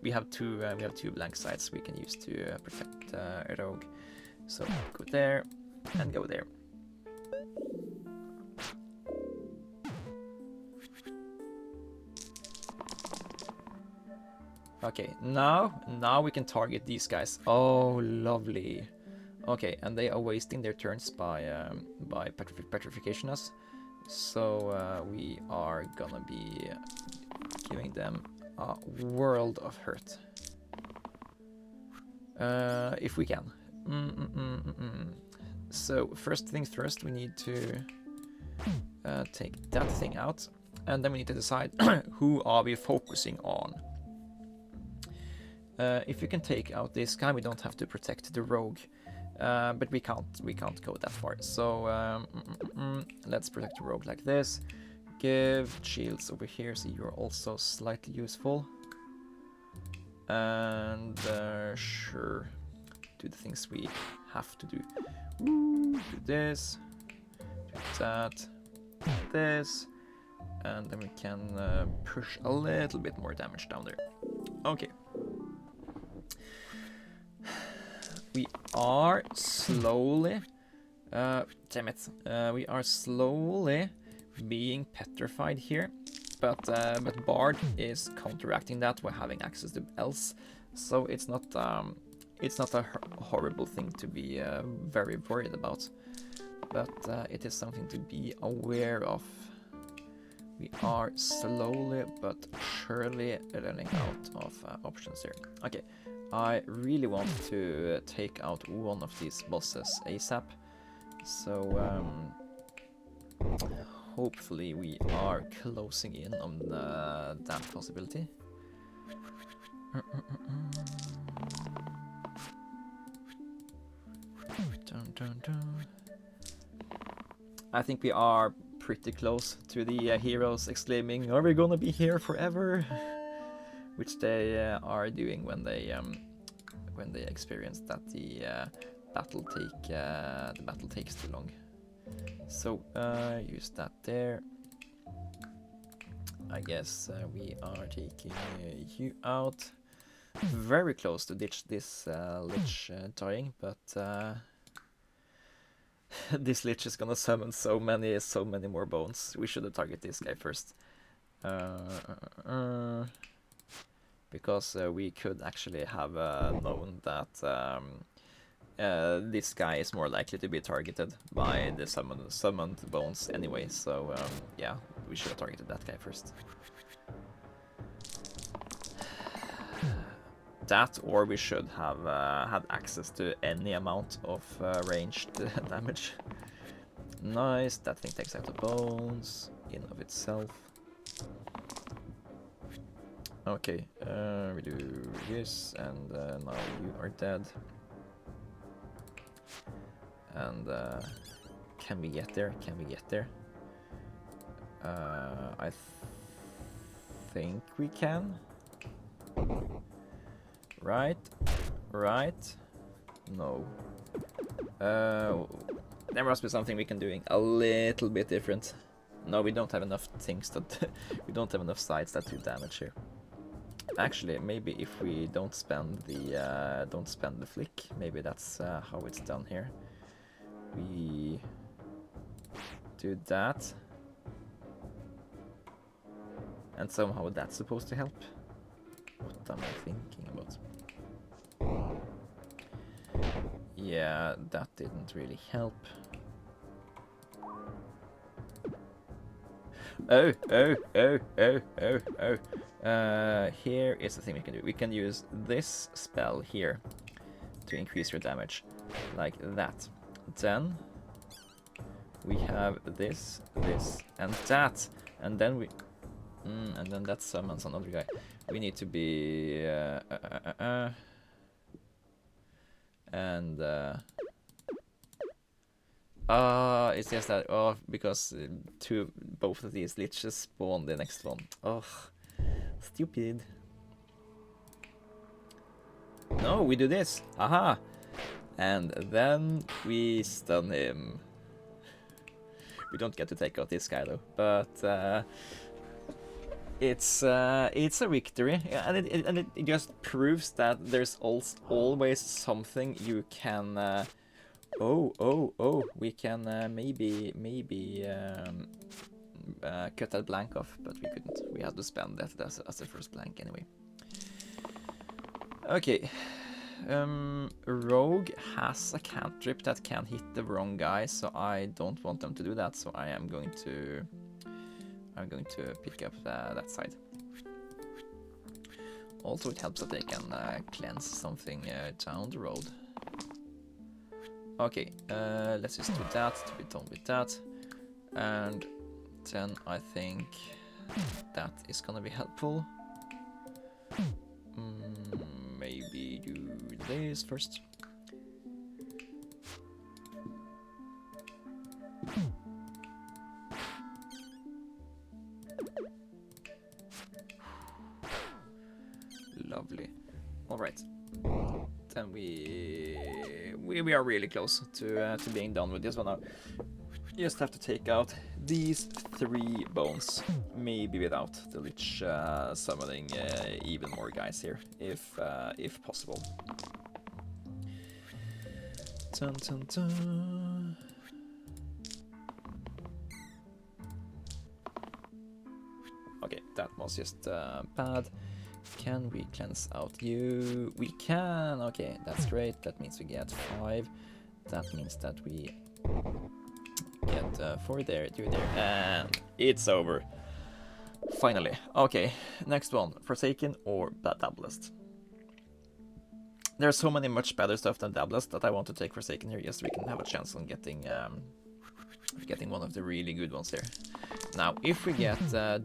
We have two blank sites we can use to protect Rogue. So go there and go there. Okay, now we can target these guys. Oh, lovely. Okay, and they are wasting their turns by petrification us. So we are gonna be giving them a world of hurt. If we can. So first things first, we need to take that thing out, and then we need to decide who are we focusing on. If you can take out this guy, we don't have to protect the rogue, but we can't go that far. So let's protect the rogue like this. Give shields over here, so you're also slightly useful. And sure, do the things we have to do. Do this, do that, this, and then we can push a little bit more damage down there. Okay. We are slowly, damn it, we are slowly being petrified here, but Bard is counteracting that by having access to else, so it's not a horrible thing to be very worried about, but it is something to be aware of. We are slowly but surely running out of options here. Okay. I really want to take out one of these bosses ASAP, so hopefully we are closing in on that possibility. I think we are pretty close to the heroes exclaiming, "Are we gonna be here forever?" Which they are doing when they experience that the battle takes too long. So use that there. I guess we are taking you out. Very close to ditch this lich dying, but this lich is gonna summon so many more bones. We should have targeted this guy first. Because we could actually have known that this guy is more likely to be targeted by the summoned bones anyway, so yeah, we should have targeted that guy first. That, or we should have had access to any amount of ranged damage. Nice, that thing takes out the bones in of itself. Okay, we do this, and now you are dead. And can we get there? Can we get there? I think we can. Right? Right? No. There must be something we can do a little bit different. No, we don't have enough things that we don't have enough sides that do damage here. Actually, maybe if we don't spend the flick, maybe that's how it's done here. We do that, and somehow that's supposed to help. What am I thinking about? Yeah, that didn't really help. Oh. Here is the thing we can do. We can use this spell here to increase your damage, like that. Then we have this, and that, and then we, and then that summons another guy. We need to be, and It's just that, oh, because both of these liches spawn the next one. Ugh, stupid. No, we do this. Aha! And then we stun him. We don't get to take out this guy though, but it's a victory, and it just proves that there's always something you can. We can maybe cut that blank off, but we couldn't. We had to spend that as the first blank anyway. Okay. Rogue has a cantrip that can hit the wrong guy, so I don't want them to do that. So I'm going to pick up that side. Also, it helps that they can cleanse something down the road. Okay, let's just do that to be done with that, and then I think that is gonna be helpful. Maybe do this first. Lovely. All right. Then we are really close to being done with this one now. Just have to take out these 3 bones, maybe without the Lich summoning even more guys here, if possible. Dun, dun, dun. Okay, that was just bad. Can we cleanse out you? We can! Okay, that's great. That means we get 5. That means that we get 4 there, 2 there, and it's over. Finally. Okay, next one. Forsaken or Dabblest. There's so many much better stuff than Dabblest that I want to take Forsaken here, just so we can have a chance on getting one of the really good ones here. Now, if we get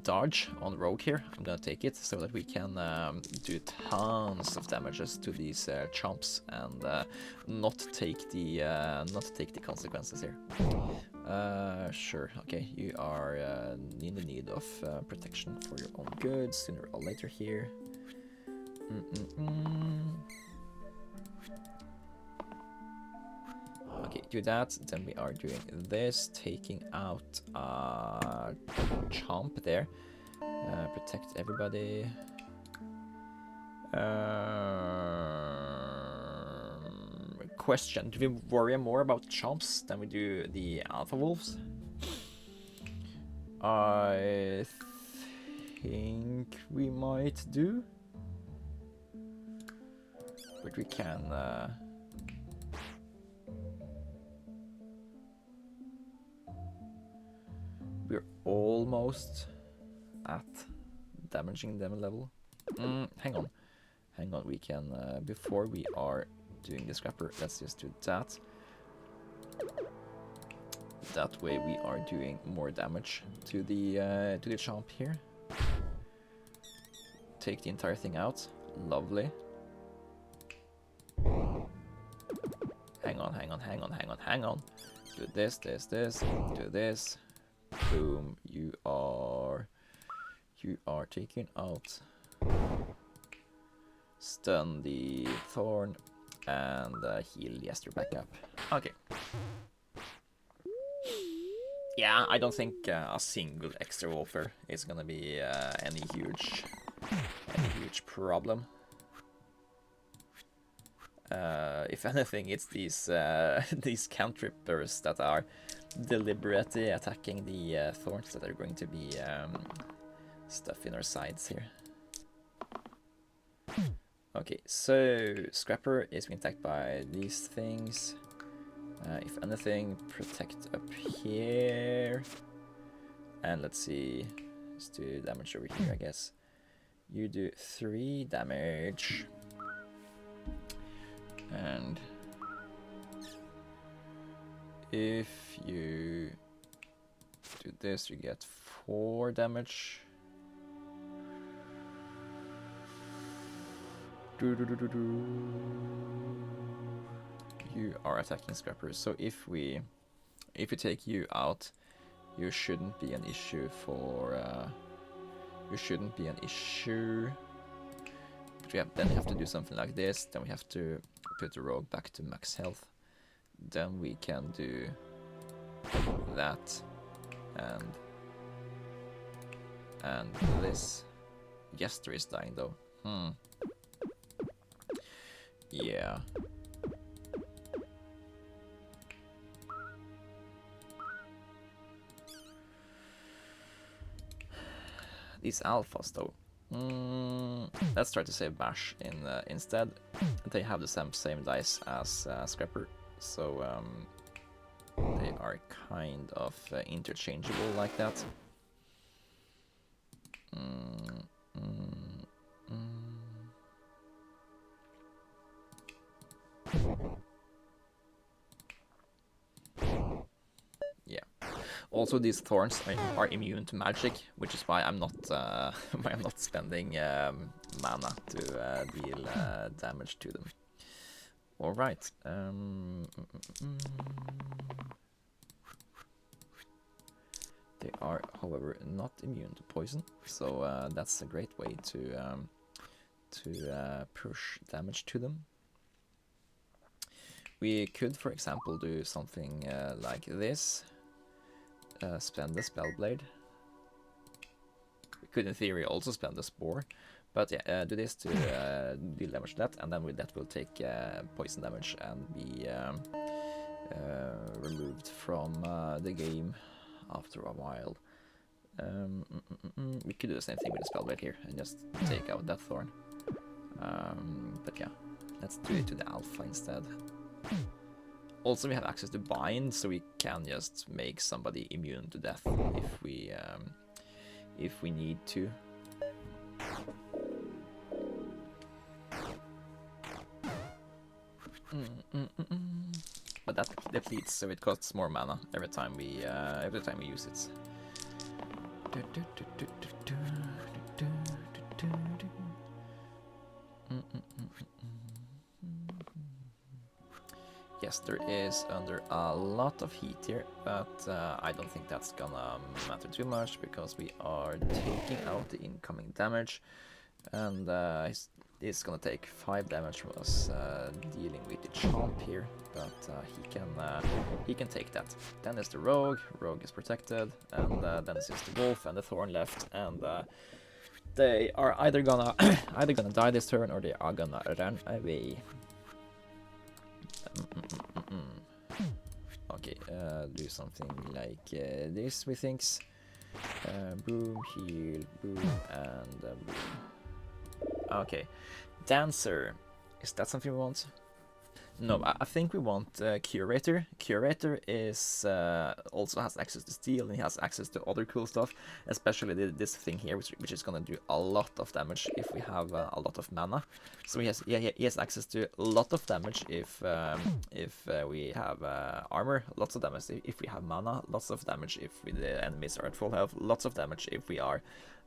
dodge on Rogue here, I'm gonna take it so that we can do tons of damages to these chomps and not take the consequences here. Sure. Okay, you are in the need of protection for your own good sooner or later here. Okay, do that. Then we are doing this, taking out chomp there. Protect everybody. Question: do we worry more about chomps than we do the alpha wolves? I think we might do, but we can. We're almost at damaging them level. Hang on. We can before we are doing the scrapper. Let's just do that. That way we are doing more damage to the chomp here. Take the entire thing out. Lovely. Hang on. Do this. Do this. Boom. You are taken out. Stun the thorn and heal Yester back up. Okay. Yeah, I don't think a single extra warfare is gonna be any huge problem. If anything, it's these these cantrippers that are deliberately attacking the thorns that are going to be stuff in our sides here. Okay, so Scrapper is being attacked by these things. If anything, protect up here. And let's see, let's do damage over here, I guess. You do 3 damage. And if you do this, you get 4 damage. You are attacking Scrappers, so if we if you take you out, you shouldn't be an issue for... you shouldn't be an issue. But then we have to do something like this. Then we have to put the rogue back to max health. Then we can do that and this. Jester is dying though. Yeah. These alphas though. Let's try to save Bash instead. They have the same dice as Scrapper, so they are kind of interchangeable like that. Yeah. Also, these thorns are immune to magic, which is why I'm not why I'm not spending mana to deal damage to them. All right. They are, however, not immune to poison, so that's a great way to push damage to them. We could, for example, do something like this. Spend the Spellblade. We could, in theory, also spend the Spore, but yeah, do this to deal damage to that, and then with that we'll take poison damage and be removed from the game after a while. We could do the same thing with the Spellblade here and just take out that Thorn. But yeah, let's do it to the Alpha instead. Also, we have access to Bind, so we can just make somebody immune to death if we need to. But that depletes, so it costs more mana every time we use it. Yes, there is under a lot of heat here, but I don't think that's gonna matter too much because we are taking out the incoming damage, and it's gonna take 5 damage from us dealing with the Chomp here, but he can take that. Then there's the Rogue. Rogue is protected, and then it's just the Wolf and the Thorn left, and they are either gonna die this turn or they are gonna run away. Okay, do something like this, we think. Boom, heal, boom, and boom. Okay, Dancer. Is that something we want? No, I think we want Curator. Curator is also has access to Steel, and he has access to other cool stuff, especially this thing here, which is gonna do a lot of damage if we have a lot of mana. So he has access to a lot of damage if we have armor, lots of damage if we have mana, lots of damage if the enemies are at full health, lots of damage if we are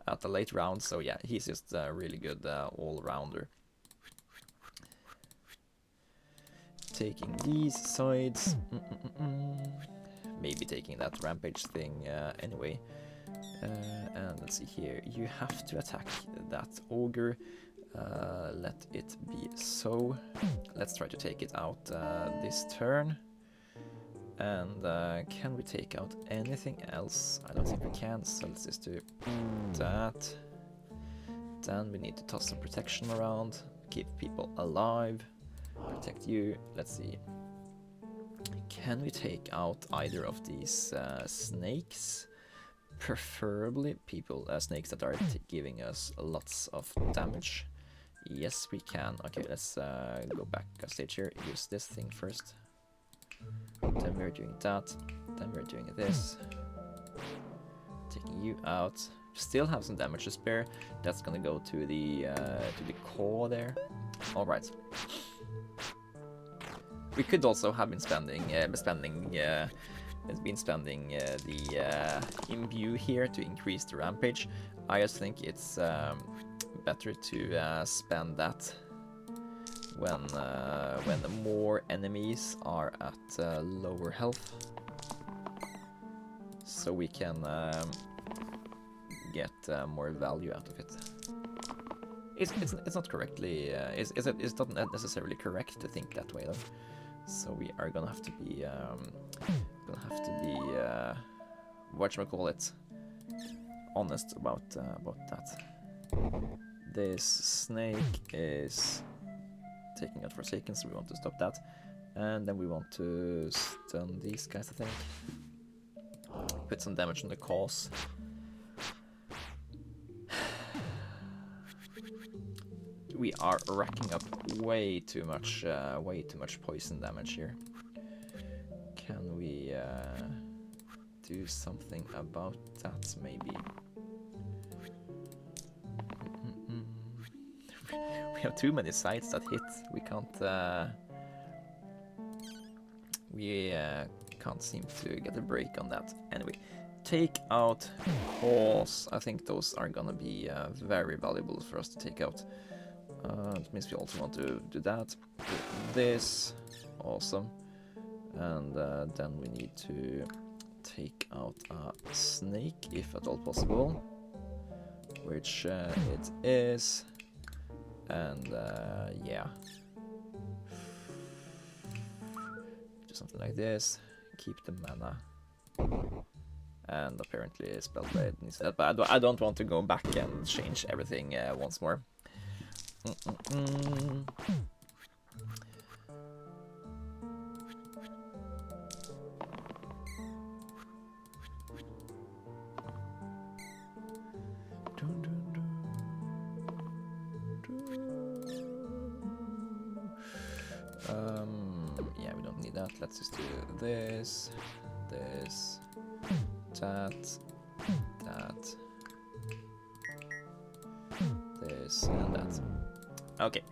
at the late round. So yeah, he's just a really good all-rounder. Taking these sides, maybe taking that rampage thing anyway. And let's see here, you have to attack that ogre. Let it be so. Let's try to take it out this turn. And can we take out anything else? I don't think we can, so let's just do that. Then we need to toss some protection around, keep people alive. Protect you. Let's see. Can we take out either of these snakes? Preferably snakes that are giving us lots of damage. Yes, we can. Okay, let's go back a stage here. Use this thing first. Then we're doing that. Then we're doing this. Taking you out. Still have some damage to spare. That's gonna go to the core there. All right. We could also have been spending the imbue here to increase the rampage. I just think it's better to spend that when more enemies are at lower health. so we can get more value out of it. It's not correctly it's not necessarily correct to think that way though. So we are gonna have to be whatchamacallit, honest about that. This snake is taking out Forsaken, so we want to stop that. And then we want to stun these guys, I think. Put some damage on the cause. We are racking up way too much poison damage here. Can we do something about that, maybe? We have too many sites that hit. We can't. We can't seem to get a break on that. Anyway, take out cause. I think those are gonna be very valuable for us to take out. It means we also want to do that. Do this, awesome. And then we need to take out a snake, if at all possible, which it is. And yeah, do something like this. Keep the mana. And apparently Spellblade needs that, but I don't want to go back and change everything once more. Yeah, we don't need that. Let's just do this, this, that, this, and that. Okay,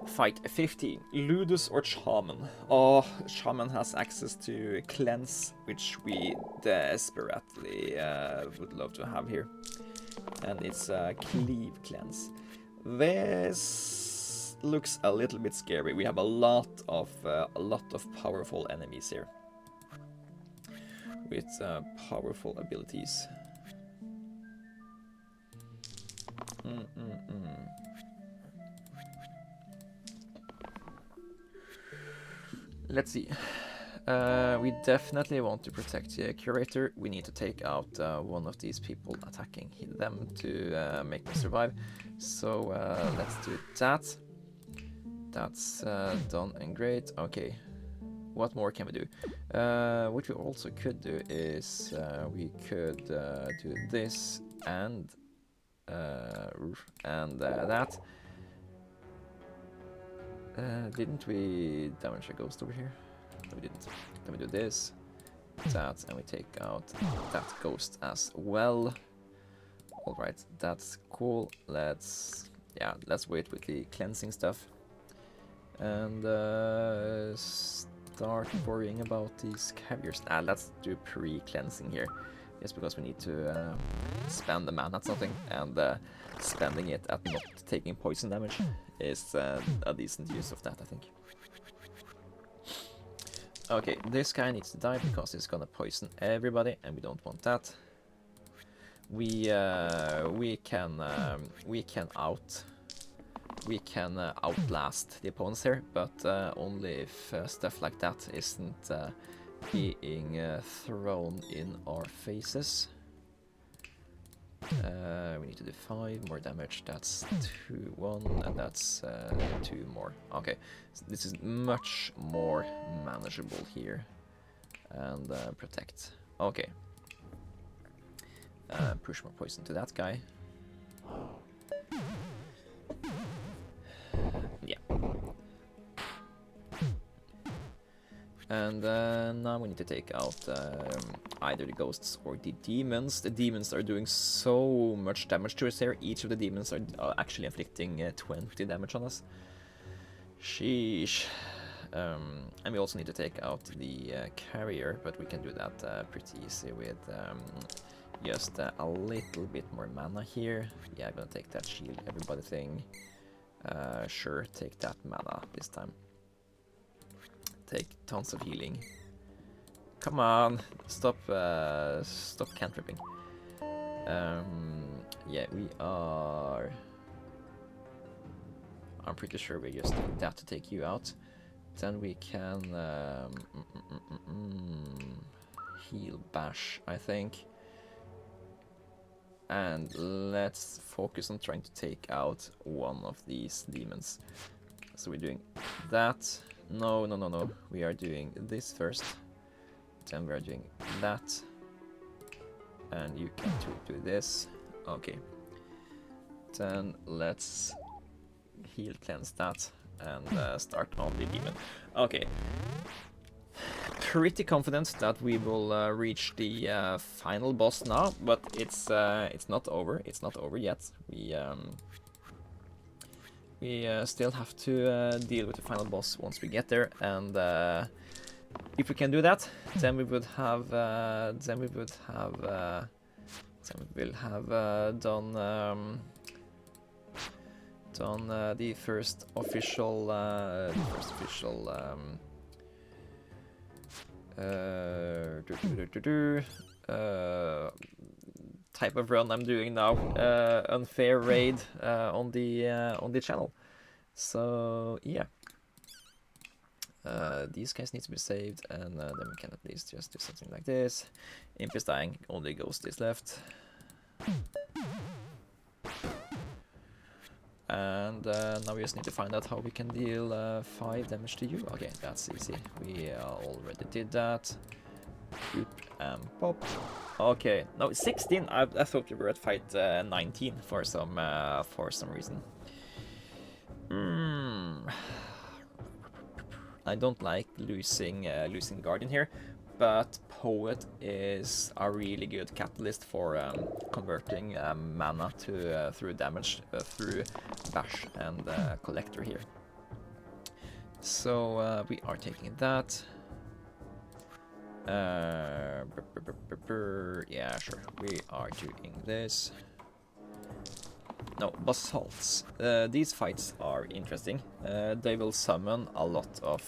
fight 15. Ludus or Shaman? Oh, Shaman has access to Cleanse, which we desperately would love to have here. And it's a Cleave Cleanse. This looks a little bit scary. We have a lot of powerful enemies here with powerful abilities. Let's see. We definitely want to protect the Curator. We need to take out one of these people attacking them to make them survive. So let's do that. That's done and great. Okay. What more can we do? What we also could do is we could do this and that. Didn't we damage a ghost over here? No, we didn't. Then we do this, that, and we take out that ghost as well. Alright, that's cool. Let's wait with the cleansing stuff. And start worrying about these caviars. Let's do pre-cleansing here. Just because we need to spend the mana at something, and spending it at not taking poison damage is a decent use of that, I think. Okay, this guy needs to die because he's gonna poison everybody, and we don't want that. We can outlast the opponents here, but only if stuff like that isn't being thrown in our faces. We need to do 5 more damage. That's 1, and that's 2 more. Okay, so this is much more manageable here. And protect. Okay. Push more poison to that guy. Yeah. And now we need to take out either the ghosts or the demons. The demons are doing so much damage to us here. Each of the demons are actually inflicting 20 damage on us. Sheesh. And we also need to take out the carrier, but we can do that pretty easy with just a little bit more mana here. Yeah, I'm gonna take that shield everybody thing. Sure, take that mana this time. Take tons of healing. Come on, stop cantripping. Yeah, we are... I'm pretty sure we just need that to take you out. Then we can heal bash, I think. And let's focus on trying to take out one of these demons. So we're doing that. No. We are doing this first. Then we're doing that. And you can do this. Okay. Then let's heal cleanse that and start on the demon. Okay. Pretty confident that we will reach the final boss now, but it's not over. It's not over yet. We still have to deal with the final boss once we get there, and if we can do that, then we would have done the first official type of run I'm doing now, unfair raid on the channel. So yeah, these guys need to be saved, and then we can at least just do something like this. Imp is dying, only ghost is left. And now we just need to find out how we can deal 5 damage to you. Okay, that's easy. We already did that. Boop and pop. Okay, no, 16. I thought we were at fight 19 for some reason. I don't like losing Guardian here, but Poet is a really good catalyst for converting mana to through damage through Bash and Collector here. So we are taking that. Yeah, sure. We are doing this. No, basalts. These fights are interesting. They will summon a lot of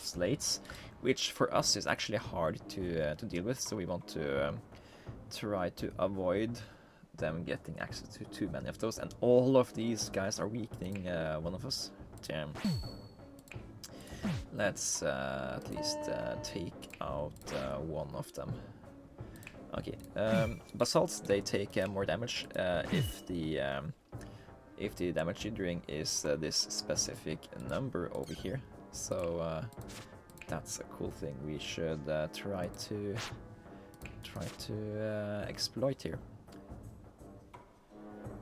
slates, which for us is actually hard to deal with. So we want to try to avoid them getting access to too many of those. And all of these guys are weakening one of us. Damn. Let's at least take out one of them. Okay, basalts, they take more damage if the damage you're doing is this specific number over here. So that's a cool thing we should try to exploit here.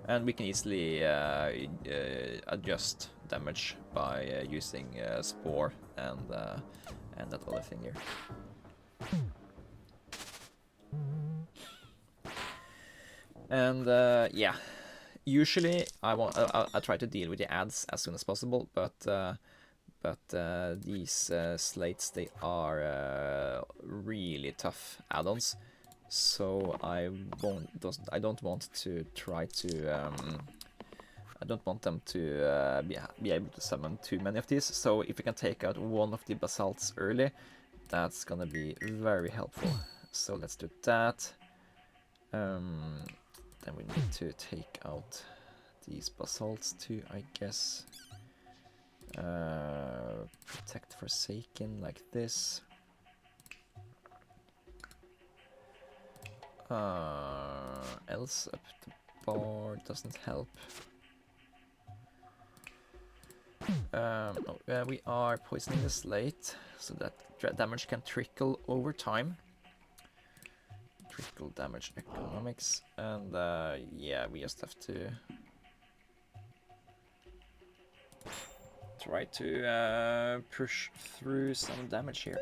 And we can easily adjust damage by using Spore and that other thing here. And yeah, usually I try to deal with the ads as soon as possible, but these slates, they are really tough add-ons. So I don't want to try to I don't want them to be able to summon too many of these. So if we can take out one of the basalts early, that's gonna be very helpful. So let's do that. Then we need to take out these basalts too, I guess. Protect Forsaken like this. Else up the bar doesn't help. We are poisoning the slate so that damage can trickle over time. Trickle damage economics, and yeah, we just have to try to push through some damage here.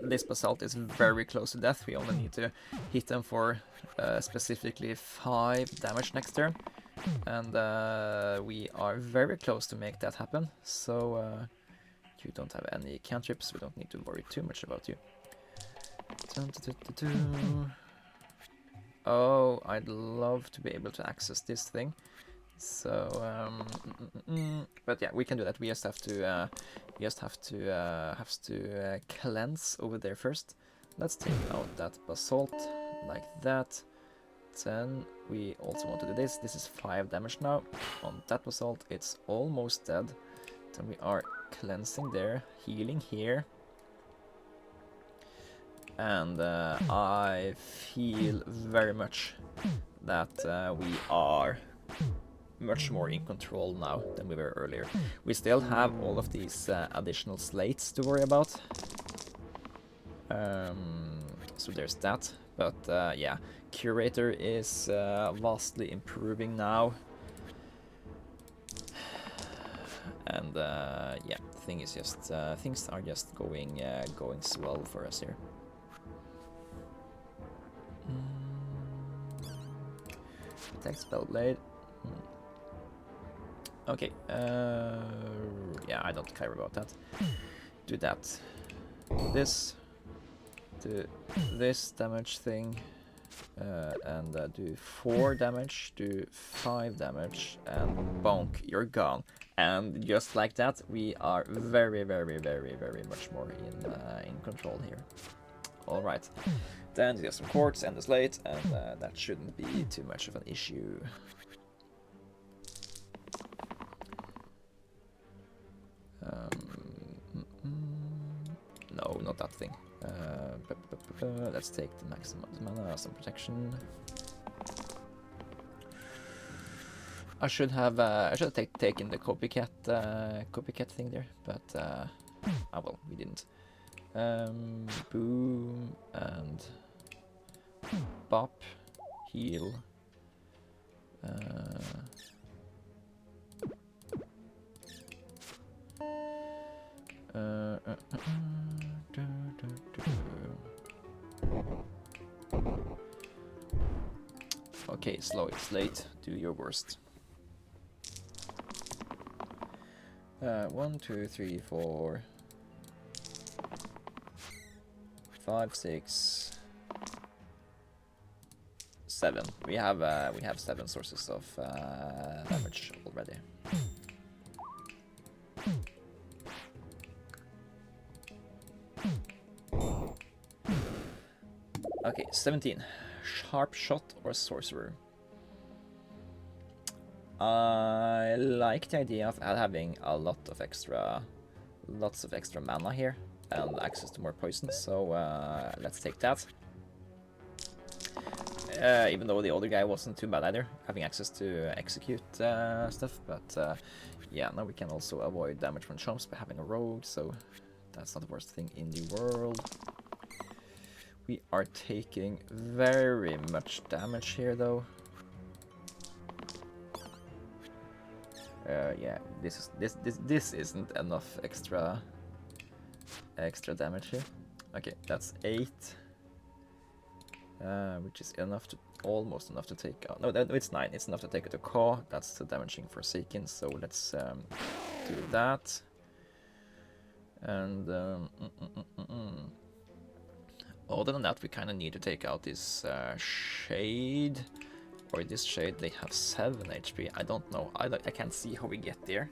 This basalt is very close to death. We only need to hit them for specifically 5 damage next turn, and we are very close to make that happen. So you don't have any cantrips, we don't need to worry too much about you. Oh, I'd love to be able to access this thing. So, but yeah, we can do that. We just have to, cleanse over there first. Let's take out that basalt like that. Then we also want to do this. This is 5 damage now on that basalt. It's almost dead. Then we are cleansing there, healing here. And I feel very much that we are much more in control now than we were earlier. We still have all of these additional slates to worry about. So there's that. But yeah, Curator is vastly improving now. And yeah, things are just going swell for us here. Attack Spellblade. Okay, yeah, I don't care about that. Do that. This. Do this damage thing. And do 4 damage, do 5 damage, and bonk, you're gone. And just like that, we are very much more in control here. Alright, then get some quartz and the slate, and that shouldn't be too much of an issue. No, not that thing. Let's take the maximum mana, some protection. I should have taken the copycat thing there, but ah well, we didn't. Boom and bop, heal. Okay, slate, do your worst. 1, 2, 3, 4, 5, 6, 7. We have 7 sources of damage already. Okay, 17. Sharp shot or sorcerer. I like the idea of having lots of extra mana here and access to more poison, so let's take that. Even though the other guy wasn't too bad either, having access to execute stuff, but yeah, now we can also avoid damage from chumps by having a rogue, so that's not the worst thing in the world. We are taking very much damage here though. Yeah, this isn't enough extra damage here. Okay, that's 8, which is almost enough to take out. No, it's 9. It's enough to take out a Caw. That's the damaging Forsaken. So let's do that. And other than that, we kind of need to take out this shade. Or this shade, they have 7 HP. I don't know. I can't see how we get there.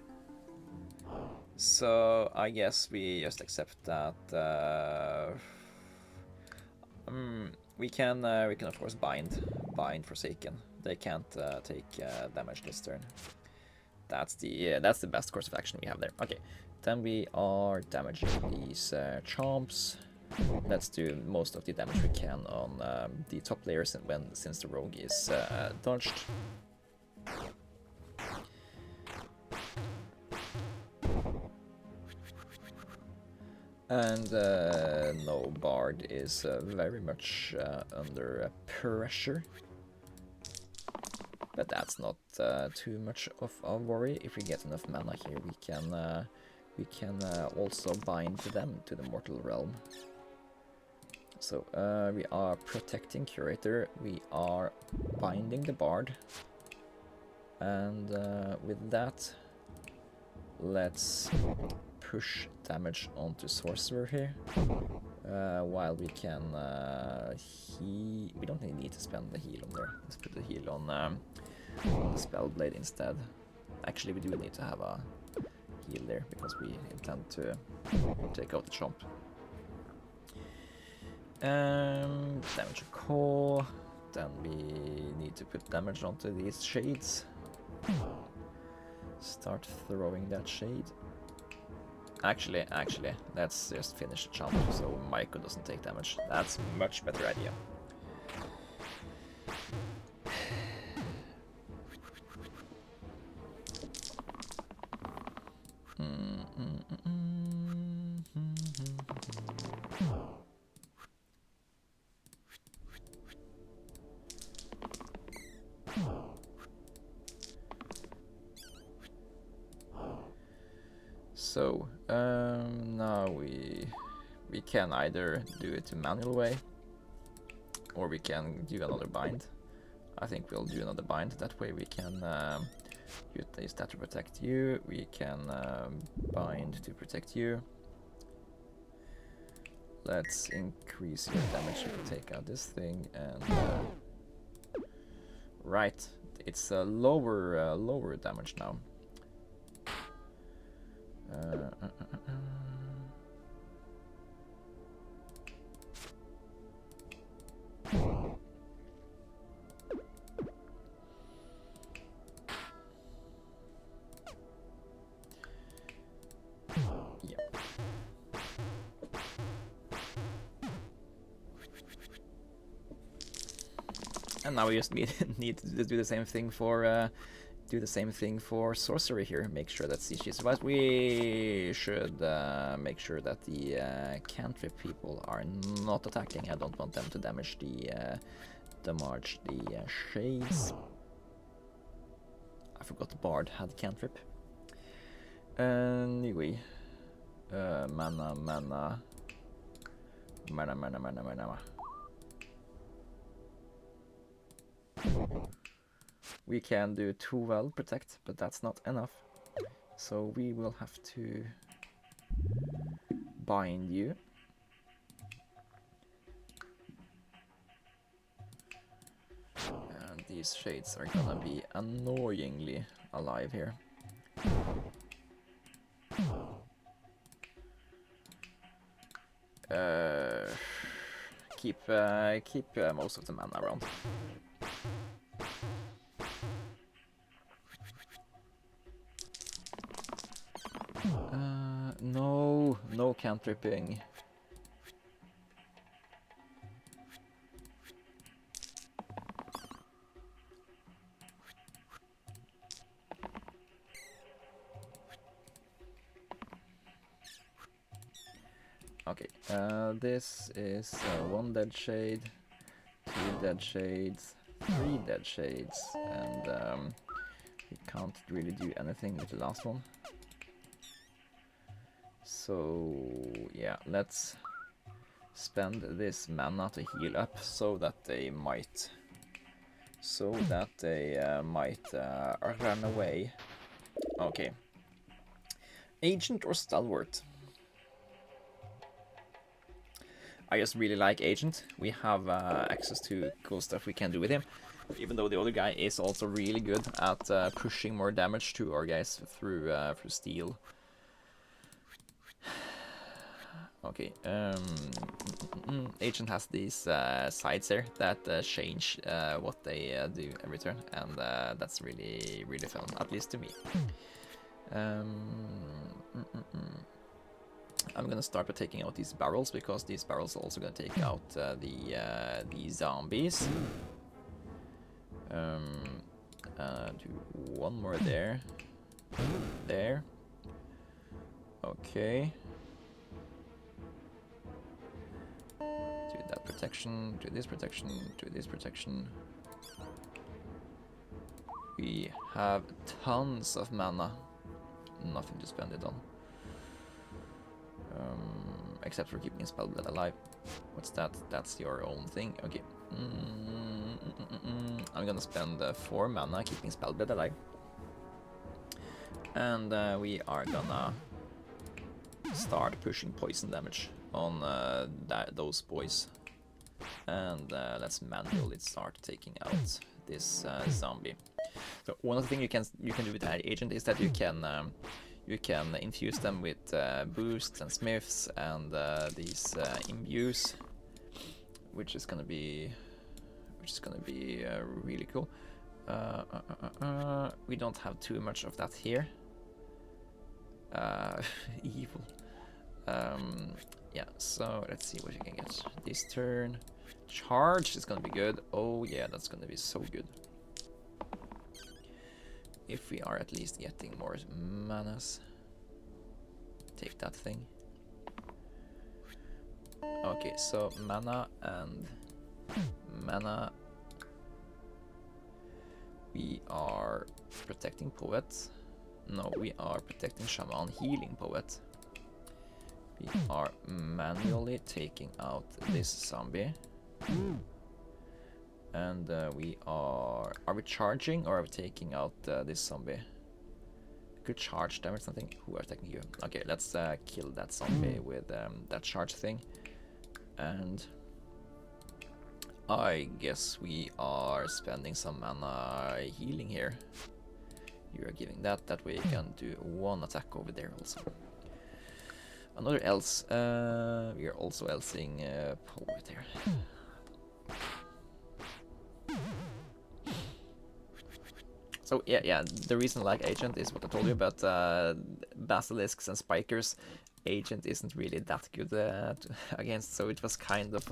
So I guess we just accept that. We can of course bind Forsaken. They can't take damage this turn. That's the best course of action we have there. Okay, then we are damaging these chomps. Let's do most of the damage we can on the top layers since the rogue is dodged. And no, Bard is very much under pressure. But that's not too much of a worry. If we get enough mana here, we can also bind them to the mortal realm. So we are protecting Curator, we are binding the Bard, and with that, let's push damage onto Sorcerer here, while we can we don't need to spend the heal on there. Let's put the heal on on the spell blade instead. Actually, we do need to have a heal there because we intend to take out the chomp. Damage a core. Then we need to put damage onto these shades. Start throwing that shade. Actually, let's just finish the chomp so Maiko doesn't take damage. That's a much better idea. So now we can either do it the manual way, or we can do another bind. I think we'll do another bind. That way we can use that to protect you. We can bind to protect you. Let's increase your damage if we take out this thing, and right, it's a lower damage now. Yeah. And now we just need to do the same thing for sorcery here. Make sure that she survives. We should make sure that the cantrip people are not attacking. I don't want them to damage the shades. I forgot the bard had cantrip. Anyway, mana. We can do 2 protect, but that's not enough. So we will have to bind you. And these shades are gonna be annoyingly alive here. Keep most of the mana around. No cantripping. Okay, this is 1 dead shade, 2 dead shades, 3 dead shades, and we can't really do anything with the last one. So yeah, let's spend this mana to heal up so that they might run away. Okay. Agent or Stalwart? I just really like Agent. We have access to cool stuff we can do with him. Even though the other guy is also really good at pushing more damage to our guys through steel. Okay, Agent has these sides here that change what they do every turn, and that's really fun, at least to me. I'm gonna start by taking out these barrels, because these barrels are also gonna take out the zombies. Do 1 more there. There. Okay. Do that protection, do this protection, do this protection. We have tons of mana. Nothing to spend it on. Except for keeping Spellblade alive. What's that? That's your own thing. Okay. I'm gonna spend 4 mana keeping Spellblade alive. And we are gonna start pushing poison damage on those boys. And let's manually start taking out this zombie. So one of the things you can do with the agent is that you can infuse them with boosts and smiths and these imbues, which is gonna be really cool. We don't have too much of that here. Evil. Yeah, so let's see what you can get this turn. Charge is gonna be good. Oh yeah, that's gonna be so good. If we are at least getting more manas. Take that thing. Okay, so mana and mana. We are protecting Poet. No, we are protecting Shaman, healing Poet. We are manually taking out this zombie. And we are we charging or are we taking out this zombie? Could charge them or something. Who are attacking you? Okay, let's kill that zombie with that charge thing. And I guess we are spending some mana healing here. You are giving that way you can do one attack over there also. Another else. We are also elsing Poet here. So yeah, the reason I like Agent is what I told you about Basilisks and Spikers. Agent isn't really that good against, so it was kind of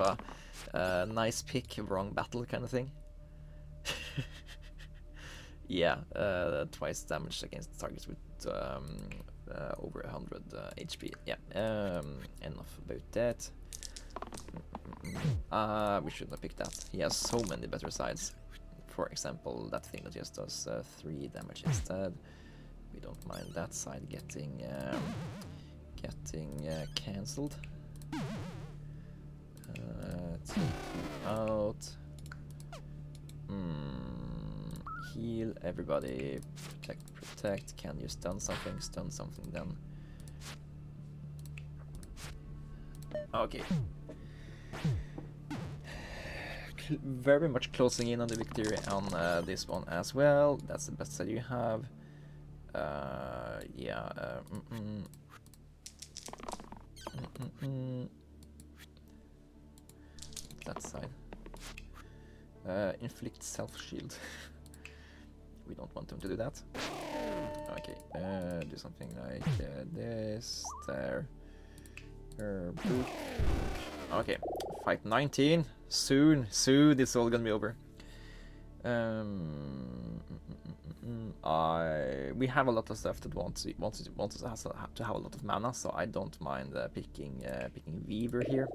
a nice pick, wrong battle kind of thing. Yeah, twice damage against targets with over 100 HP. Yeah, enough about that. We shouldn't have picked that. He has so many better sides. For example, that thing that just does 3 damage instead. We don't mind that side getting cancelled. Take you out. Heal everybody. Protect. Can you stun something? Stun something then. Okay. Very much closing in on the victory on this one as well. That's the best side you have. Yeah. That side. Inflict self-shield. We don't want them to do that. Okay, do something like this. There. Boop. Okay, fight 19. Soon it's all gonna be over. We have a lot of stuff that wants us to have a lot of mana, so I don't mind picking Weaver here.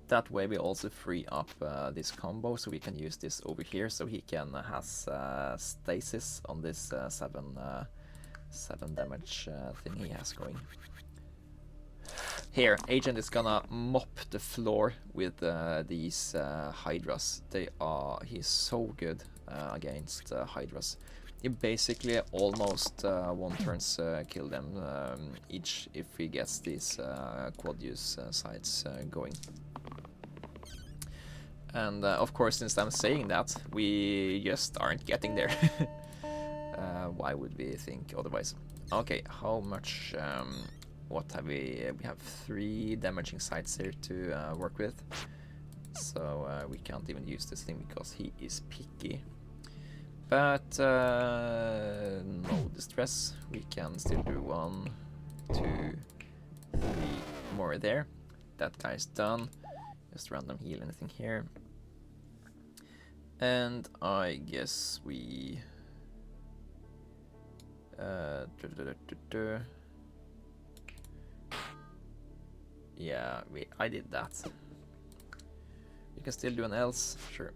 That way we also free up this combo, so we can use this over here, so he can has stasis on this 7 damage thing he has going. Here, Agent is gonna mop the floor with these Hydras. He's so good against Hydras. You basically almost one turns kill them each if he gets these quad use sides going. And of course, since I'm saying that, we just aren't getting there. Why would we think otherwise? Okay, how much? What have we? We have 3 damaging sites here to work with, so we can't even use this thing because he is picky. But no distress. We can still do 1, 2, 3 more there. That guy's done. Just random heal anything here. And I guess we yeah, I did that. You can still do an else, sure.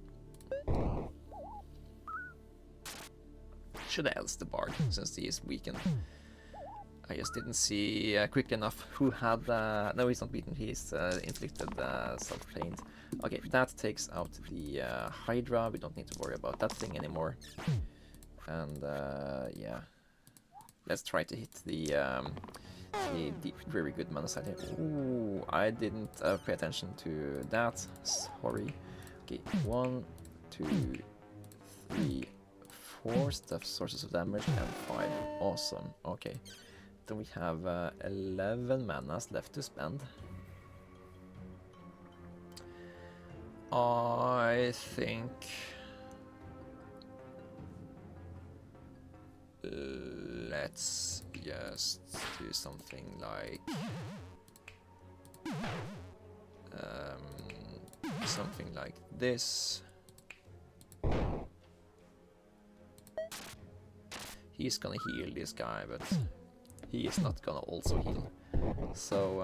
Should I else the bard since he is weakened? I just didn't see quick enough who had no, he's not beaten, he's inflicted self-pain. Okay, that takes out the Hydra. We don't need to worry about that thing anymore. And yeah, let's try to hit the very good mana side here. Ooh, I didn't pay attention to that. Sorry. Okay, 1, 2, 3, 4 stuff sources of damage and 5. Awesome. Okay. Then we have 11 manas left to spend. I think let's just do something like this. He's gonna heal this guy, but he is not gonna also heal. So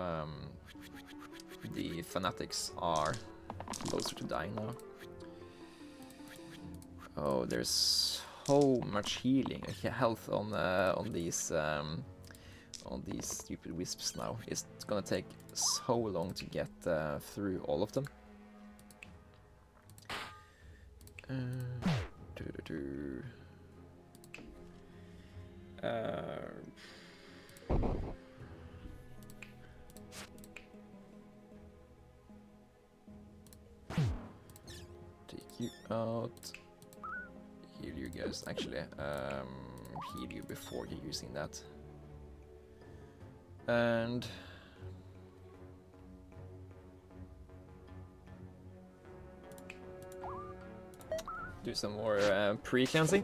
the fanatics are closer to dying now. Oh, there's so much healing, health on these stupid wisps now. It's gonna take so long to get through all of them. Take you out. Heal you guys. Actually, heal you before you're using that. And do some more pre-cleansing.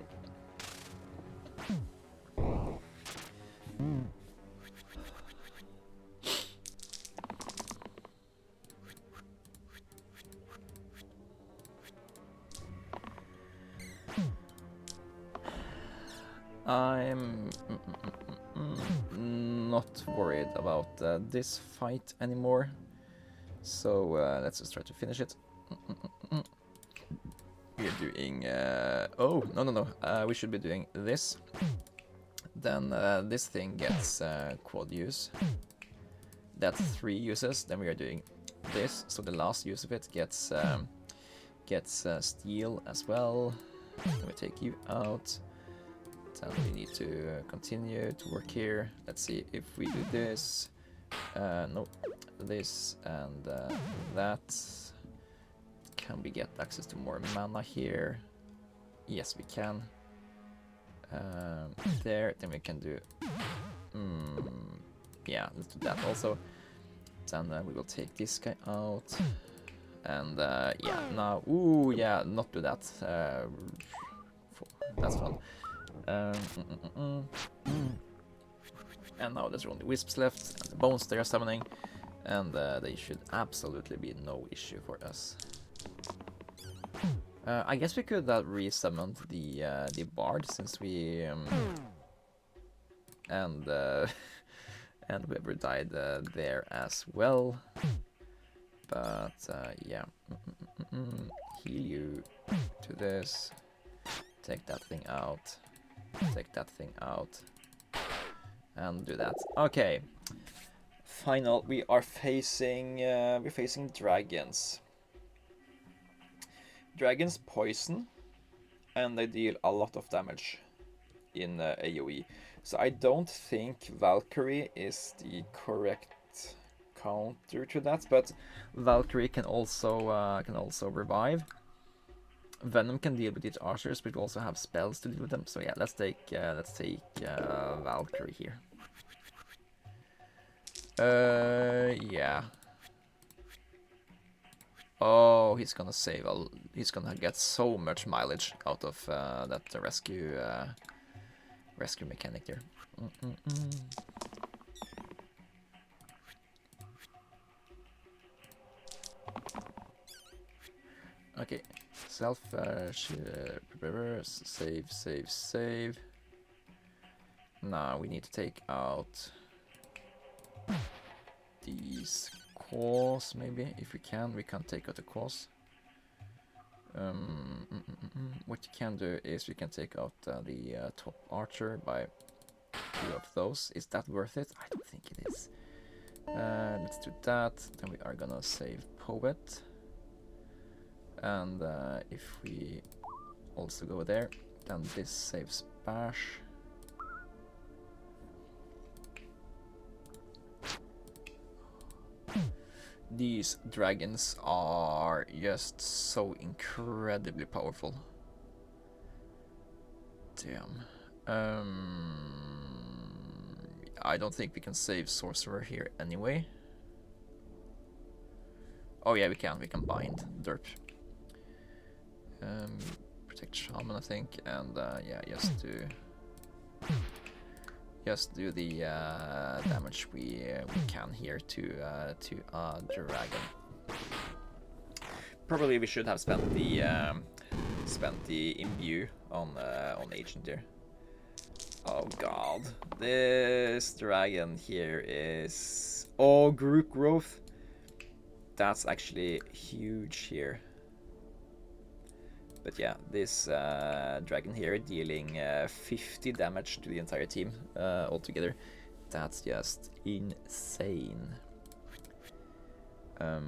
I'm not worried about this fight anymore, so let's just try to finish it. We're doing oh no, we should be doing this. Then this thing gets quad use. That's 3 uses. Then we are doing this, so the last use of it gets steel as well. Then we take you out. Then we need to continue to work here. Let's see if we do this. No, this and that. Can we get access to more mana here? Yes, we can. There, then we can do. Yeah, let's do that also. Then we will take this guy out. And yeah, now, ooh, yeah, not do that. That's fun. And now there's only wisps left, and the bones they are summoning, and they should absolutely be no issue for us. I guess we could re-summon the bard, since we and and whoever died there as well. But yeah, heal you to this. Take that thing out. Take that thing out. And do that. Okay. Final. We are facing. We're facing dragons. Dragons poison, and they deal a lot of damage in AoE. So I don't think Valkyrie is the correct counter to that, but Valkyrie can also revive. Venom can deal with its archers, but we also have spells to deal with them. So yeah, let's take Valkyrie here. Yeah. Oh, he's gonna save. He's gonna get so much mileage out of that rescue mechanic there. Okay, self save. Now we need to take out these cores, maybe, if we can. We can take out the cores. What you can do is we can take out the top archer by 2 of those. Is that worth it? I don't think it is. Let's do that. Then we are gonna save Poet. And if we also go there, then this saves Bash. These dragons are just so incredibly powerful. Damn. I don't think we can save Sorcerer here anyway. Oh yeah, we can bind Derp. Protect Shaman, I think, and yeah, just do the damage we can here to dragon. Probably we should have spent the imbue on agent here. Oh god, this dragon here is group growth. That's actually huge here. But yeah, this dragon here dealing 50 damage to the entire team altogether. That's just insane. I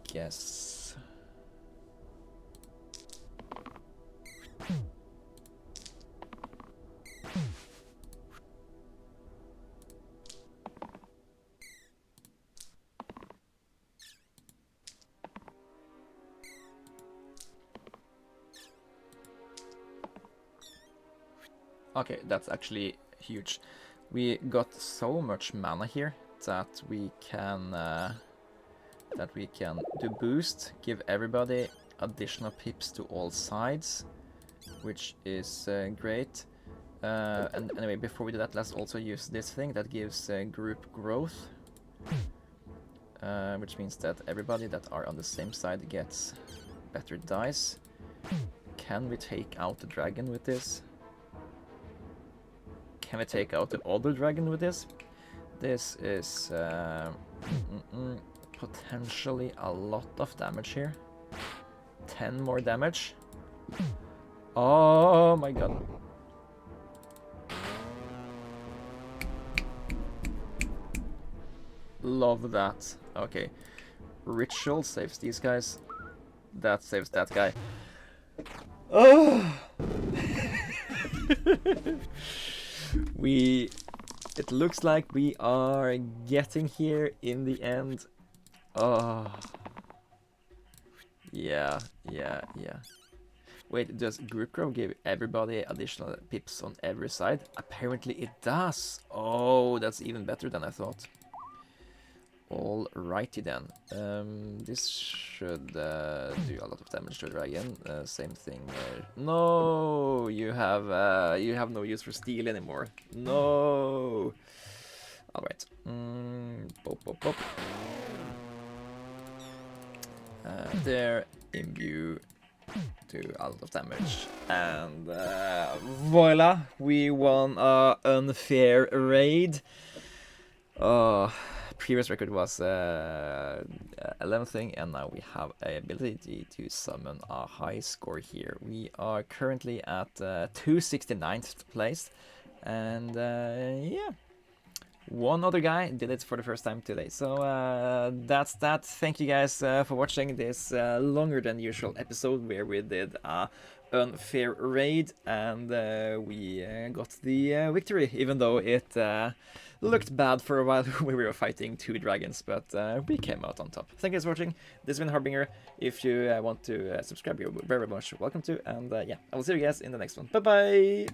guess. Okay, that's actually huge. We got so much mana here that we can do boost, give everybody additional pips to all sides, which is great. And anyway, before we do that, let's also use this thing that gives group growth, which means that everybody that are on the same side gets better dice. Can we take out the dragon with this? Can we take out the other dragon with this? This is potentially a lot of damage here. 10 more damage. Oh my god. Love that. Okay. Ritual saves these guys. That saves that guy. Oh! It looks like we are getting here in the end. Oh. Yeah. Wait, does group grow give everybody additional pips on every side? Apparently it does. Oh, that's even better than I thought. Alrighty then. This should do a lot of damage to a dragon. Same thing there. No, you have no use for steel anymore. No. All right. Pop. There, imbue, do a lot of damage, and voila, we won a unfair raid. Previous record was 11th thing, and now we have a ability to summon a high score here. We are currently at 269th place, and yeah, one other guy did it for the first time today. So that's that. Thank you guys for watching this longer than usual episode where we did a unfair raid, and we got the victory, even though it looked bad for a while when we were fighting two dragons, but we came out on top. Thank you guys for watching. This has been Harbinger. If you want to subscribe, you're very much welcome to, and yeah, I will see you guys in the next one. Bye bye!